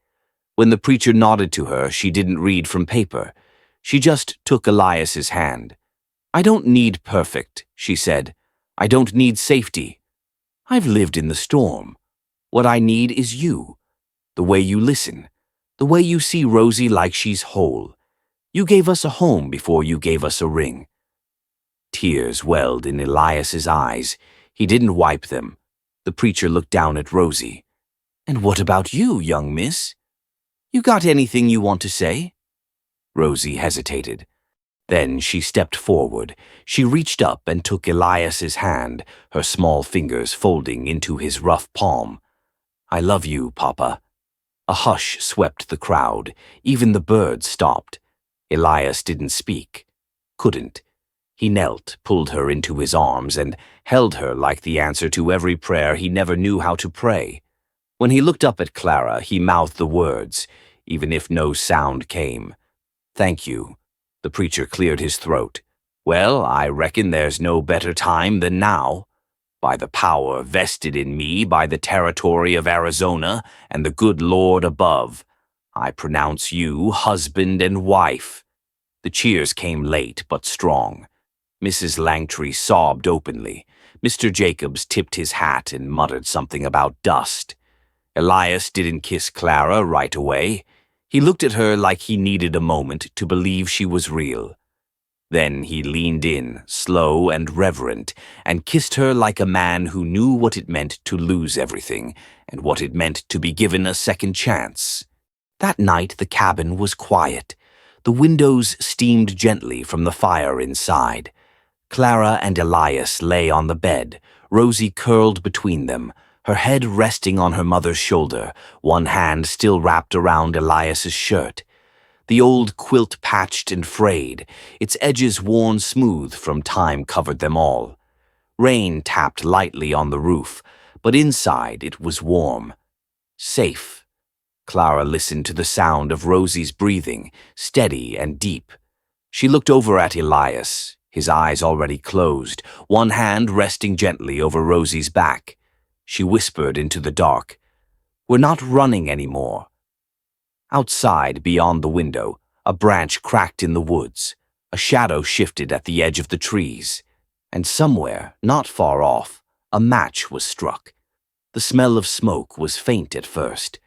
When the preacher nodded to her, she didn't read from paper. She just took Elias's hand. "I don't need perfect," she said. "I don't need safety. I've lived in the storm. What I need is you. The way you listen. The way you see Rosie like she's whole. You gave us a home before you gave us a ring." Tears welled in Elias's eyes. He didn't wipe them. The preacher looked down at Rosie. "And what about you, young miss? You got anything you want to say?" Rosie hesitated. Then she stepped forward. She reached up and took Elias's hand, her small fingers folding into his rough palm. "I love you, Papa." A hush swept the crowd. Even the birds stopped. Elias didn't speak. Couldn't. He knelt, pulled her into his arms, and held her like the answer to every prayer he never knew how to pray. When he looked up at Clara, he mouthed the words, even if no sound came. "Thank you." The preacher cleared his throat. "Well, I reckon there's no better time than now. By the power vested in me by the territory of Arizona and the good Lord above, I pronounce you husband and wife." The cheers came late but strong. Mrs. Langtry sobbed openly. Mr. Jacobs tipped his hat and muttered something about dust. Elias didn't kiss Clara right away. He looked at her like he needed a moment to believe she was real. Then he leaned in, slow and reverent, and kissed her like a man who knew what it meant to lose everything and what it meant to be given a second chance. That night the cabin was quiet. The windows steamed gently from the fire inside. Clara and Elias lay on the bed, Rosie curled between them, her head resting on her mother's shoulder, one hand still wrapped around Elias's shirt. The old quilt patched and frayed, its edges worn smooth from time covered them all. Rain tapped lightly on the roof, but inside it was warm. Safe. Clara listened to the sound of Rosie's breathing, steady and deep. She looked over at Elias, his eyes already closed, one hand resting gently over Rosie's back. She whispered into the dark, "We're not running anymore." Outside, beyond the window, a branch cracked in the woods. A shadow shifted at the edge of the trees. And somewhere, not far off, a match was struck. The smell of smoke was faint at first.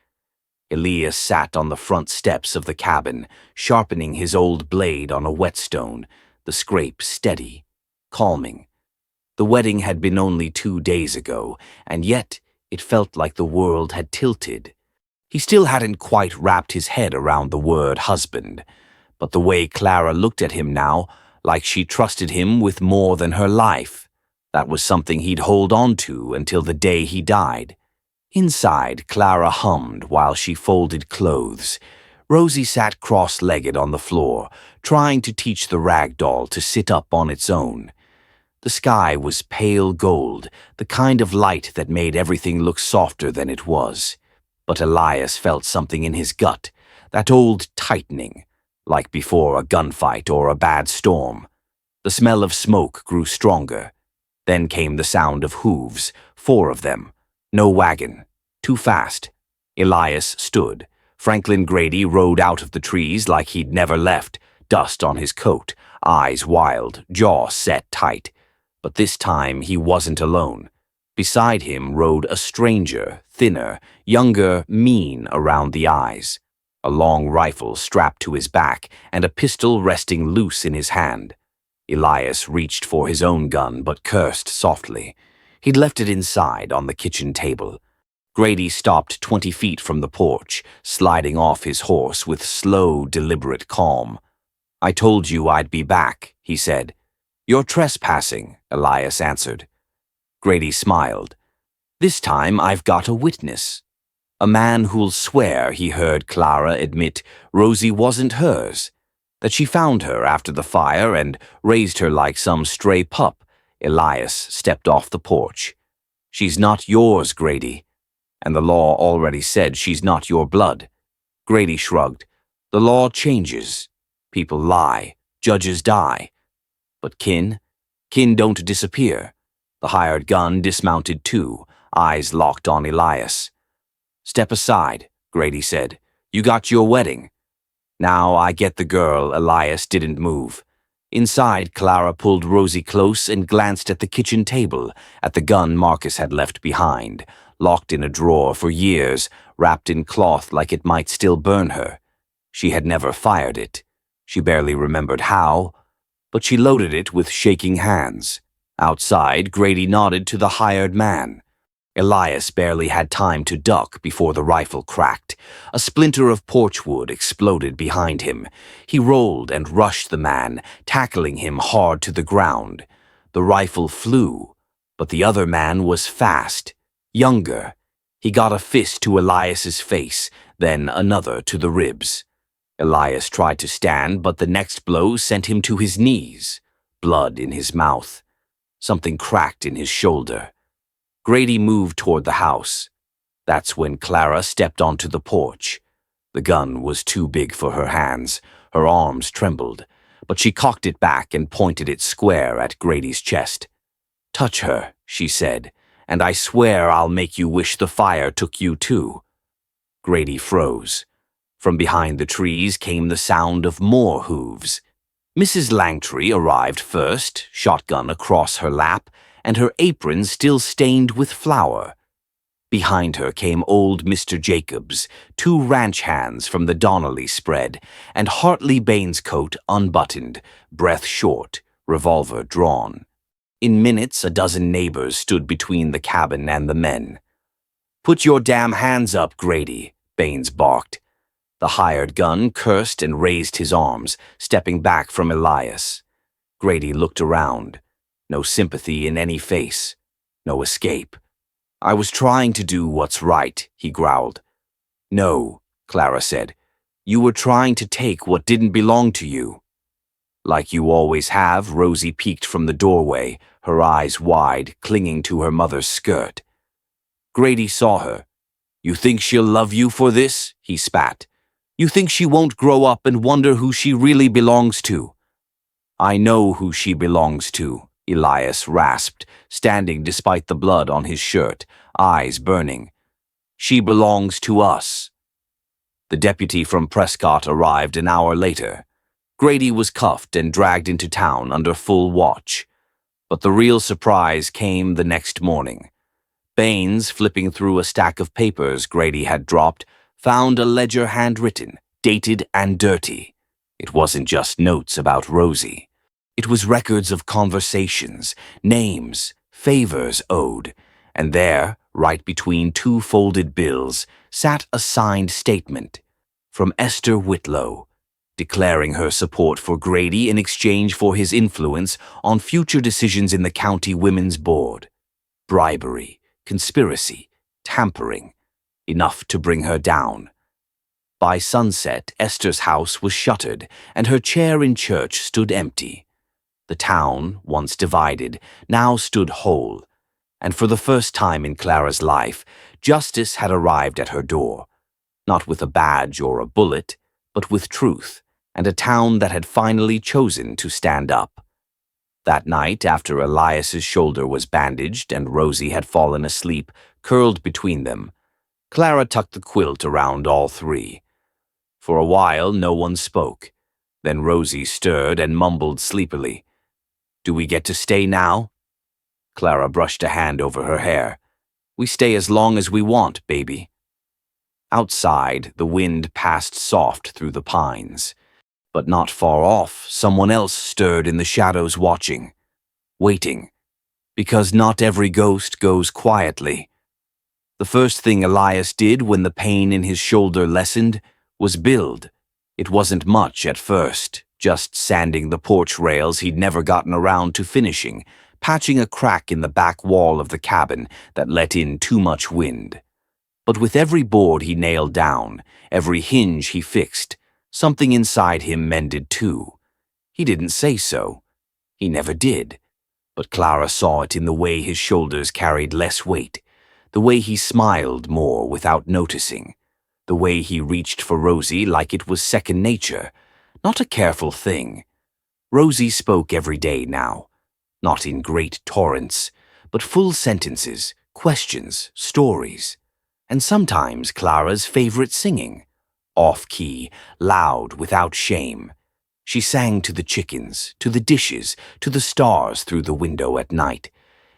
Elias sat on the front steps of the cabin, sharpening his old blade on a whetstone, the scrape steady, calming. The wedding had been only 2 days ago, and yet it felt like the world had tilted. He still hadn't quite wrapped his head around the word husband, but the way Clara looked at him now, like she trusted him with more than her life, that was something he'd hold on to until the day he died. Inside, Clara hummed while she folded clothes. Rosie sat cross-legged on the floor, trying to teach the rag doll to sit up on its own. The sky was pale gold, the kind of light that made everything look softer than it was. But Elias felt something in his gut, that old tightening, like before a gunfight or a bad storm. The smell of smoke grew stronger. Then came the sound of hooves, 4 of them. No wagon. Too fast. Elias stood. Franklin Grady rode out of the trees like he'd never left, dust on his coat, eyes wild, jaw set tight. But this time he wasn't alone. Beside him rode a stranger, thinner, younger, mean around the eyes. A long rifle strapped to his back and a pistol resting loose in his hand. Elias reached for his own gun but cursed softly. He'd left it inside on the kitchen table. Grady stopped 20 feet from the porch, sliding off his horse with slow, deliberate calm. "I told you I'd be back," he said. You're trespassing, Elias answered. Grady smiled. This time I've got a witness. A man who'll swear he heard Clara admit Rosie wasn't hers, that she found her after the fire and raised her like some stray pup. Elias stepped off the porch. She's not yours, Grady, and the law already said she's not your blood. Grady shrugged. The law changes. People lie. Judges die. But kin don't disappear. The hired gun dismounted too, eyes locked on Elias. Step aside, Grady said. You got your wedding. Now I get the girl. Elias didn't move. Inside, Clara pulled Rosie close and glanced at the kitchen table, at the gun Marcus had left behind, locked in a drawer for years, wrapped in cloth like it might still burn her. She had never fired it. She barely remembered how, but she loaded it with shaking hands. Outside, Grady nodded to the hired man. Elias barely had time to duck before the rifle cracked. A splinter of porch wood exploded behind him. He rolled and rushed the man, tackling him hard to the ground. The rifle flew, but the other man was fast, younger. He got a fist to Elias's face, then another to the ribs. Elias tried to stand, but the next blow sent him to his knees, blood in his mouth. Something cracked in his shoulder. Grady moved toward the house. That's when Clara stepped onto the porch. The gun was too big for her hands. Her arms trembled, but she cocked it back and pointed it square at Grady's chest. Touch her, she said, and I swear I'll make you wish the fire took you too. Grady froze. From behind the trees came the sound of more hooves. Mrs. Langtry arrived first, shotgun across her lap, and her apron still stained with flour. Behind her came old Mr. Jacobs, 2 ranch hands from the Donnelly spread, and Hartley Bain's coat unbuttoned, breath short, revolver drawn. In minutes, a dozen neighbors stood between the cabin and the men. Put your damn hands up, Grady, Baines barked. The hired gun cursed and raised his arms, stepping back from Elias. Grady looked around. No sympathy in any face. No escape. I was trying to do what's right, he growled. No, Clara said. You were trying to take what didn't belong to you. Like you always have, Rosie peeked from the doorway, her eyes wide, clinging to her mother's skirt. Grady saw her. You think she'll love you for this? He spat. You think she won't grow up and wonder who she really belongs to? I know who she belongs to, Elias rasped, standing despite the blood on his shirt, eyes burning. She belongs to us. The deputy from Prescott arrived an hour later. Grady was cuffed and dragged into town under full watch. But the real surprise came the next morning. Baines, flipping through a stack of papers Grady had dropped, found a ledger handwritten, dated and dirty. It wasn't just notes about Rosie. It was records of conversations, names, favors owed, and there, right between 2 folded bills, sat a signed statement from Esther Whitlow, declaring her support for Grady in exchange for his influence on future decisions in the county women's board. Bribery, conspiracy, tampering, enough to bring her down. By sunset, Esther's house was shuttered, and her chair in church stood empty. The town, once divided, now stood whole, and for the first time in Clara's life, justice had arrived at her door, not with a badge or a bullet, but with truth, and a town that had finally chosen to stand up. That night, after Elias's shoulder was bandaged and Rosie had fallen asleep, curled between them, Clara tucked the quilt around all 3. For a while, no one spoke. Then Rosie stirred and mumbled sleepily. Do we get to stay now? Clara brushed a hand over her hair. We stay as long as we want, baby. Outside, the wind passed soft through the pines. But not far off, someone else stirred in the shadows watching, waiting, because not every ghost goes quietly. The first thing Elias did when the pain in his shoulder lessened was build. It wasn't much at first, just sanding the porch rails he'd never gotten around to finishing, patching a crack in the back wall of the cabin that let in too much wind. But with every board he nailed down, every hinge he fixed, something inside him mended too. He didn't say so. He never did. But Clara saw it in the way his shoulders carried less weight, the way he smiled more without noticing, the way he reached for Rosie like it was second nature, not a careful thing. Rosie spoke every day now, not in great torrents, but full sentences, questions, stories, and sometimes Clara's favorite singing, off-key, loud, without shame. She sang to the chickens, to the dishes, to the stars through the window at night.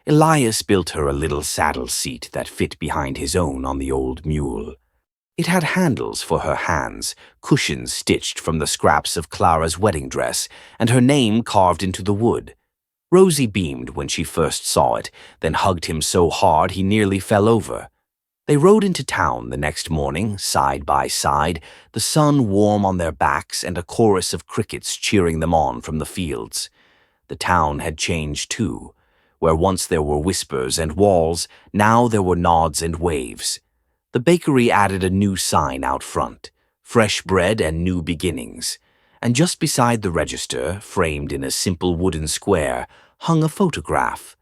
Elias built her a little saddle seat that fit behind his own on the old mule. It had handles for her hands, cushions stitched from the scraps of Clara's wedding dress, and her name carved into the wood. Rosie beamed when she first saw it, then hugged him so hard he nearly fell over. They rode into town the next morning, side by side, the sun warm on their backs and a chorus of crickets cheering them on from the fields. The town had changed too. Where once there were whispers and walls, now there were nods and waves. The bakery added a new sign out front, fresh bread and new beginnings. And just beside the register, framed in a simple wooden square, hung a photograph.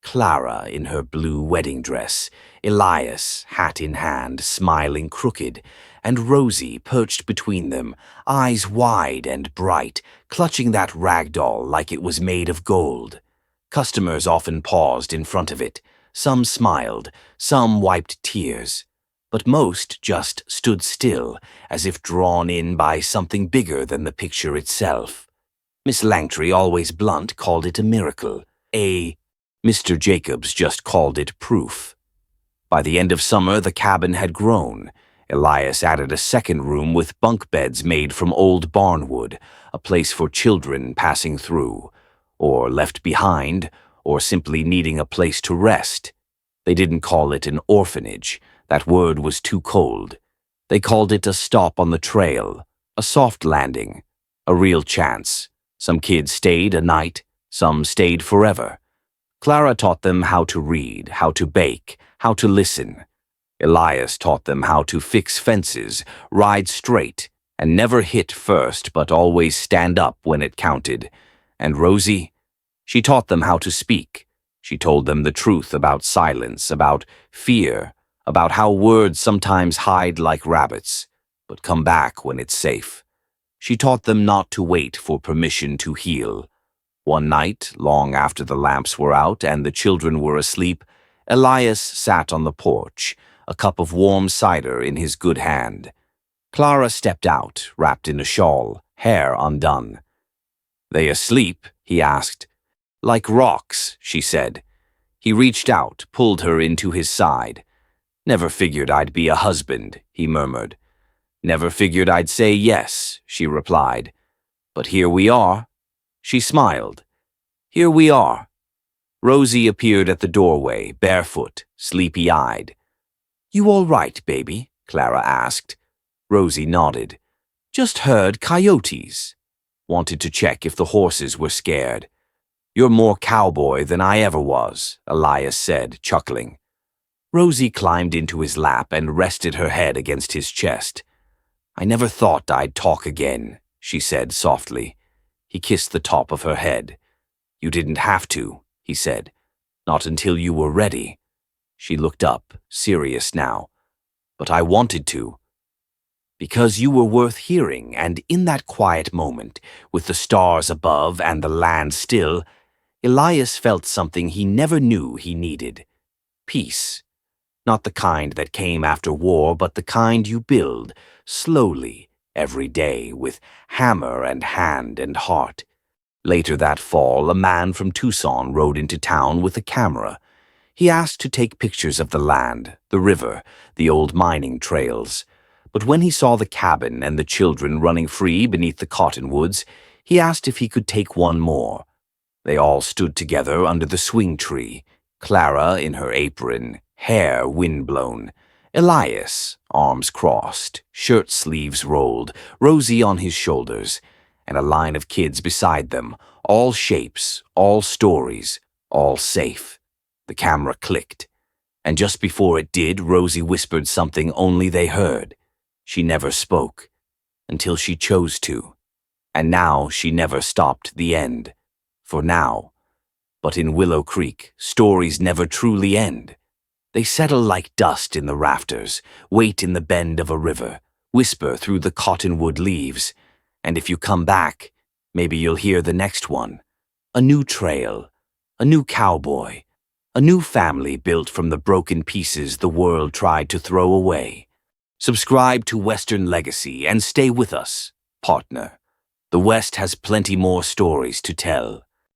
Clara in her blue wedding dress, Elias, hat in hand, smiling crooked, and Rosie perched between them, eyes wide and bright, clutching that rag doll like it was made of gold. Customers often paused in front of it. Some smiled, some wiped tears, but most just stood still, as if drawn in by something bigger than the picture itself. Miss Langtry, always blunt, called it a miracle. Mr. Jacobs just called it proof. By the end of summer, the cabin had grown. Elias added a second room with bunk beds made from old barnwood, a place for children passing through, or left behind, or simply needing a place to rest. They didn't call it an orphanage. That word was too cold. They called it a stop on the trail, a soft landing, a real chance. Some kids stayed a night, some stayed forever. Clara taught them how to read, how to bake, how to listen. Elias taught them how to fix fences, ride straight, and never hit first but always stand up when it counted. And Rosie? She taught them how to speak. She told them the truth about silence, about fear, about how words sometimes hide like rabbits, but come back when it's safe. She taught them not to wait for permission to heal. One night, long after the lamps were out and the children were asleep, Elias sat on the porch, a cup of warm cider in his good hand. Clara stepped out, wrapped in a shawl, hair undone. "They asleep?" he asked. "Like rocks," she said. He reached out, pulled her into his side. "Never figured I'd be a husband," he murmured. "Never figured I'd say yes," she replied. "But here we are." She smiled. "Here we are." Rosie appeared at the doorway, barefoot, sleepy-eyed. "You all right, baby?" Clara asked. Rosie nodded. "Just heard coyotes. Wanted to check if the horses were scared." "You're more cowboy than I ever was," Elias said, chuckling. Rosie climbed into his lap and rested her head against his chest. "I never thought I'd talk again," she said softly. He kissed the top of her head. "You didn't have to," he said. "Not until you were ready." She looked up, serious now. "But I wanted to." "Because you were worth hearing, and in that quiet moment, with the stars above and the land still, Elias felt something he never knew he needed. Peace. Not the kind that came after war, but the kind you build, slowly, every day, with hammer and hand and heart. Later that fall, a man from Tucson rode into town with a camera. He asked to take pictures of the land, the river, the old mining trails. But when he saw the cabin and the children running free beneath the cottonwoods, he asked if he could take one more. They all stood together under the swing tree, Clara in her apron, hair windblown, Elias, arms crossed, shirt sleeves rolled, Rosie on his shoulders, and a line of kids beside them, all shapes, all stories, all safe. The camera clicked, and just before it did, Rosie whispered something only they heard. She never spoke, until she chose to. And now she never stopped the end. For now. But in Willow Creek, stories never truly end. They settle like dust in the rafters, wait in the bend of a river, whisper through the cottonwood leaves. And if you come back, maybe you'll hear the next one. A new trail, a new cowboy, a new family built from the broken pieces the world tried to throw away. Subscribe to Western Legacy and stay with us, partner. The West has plenty more stories to tell.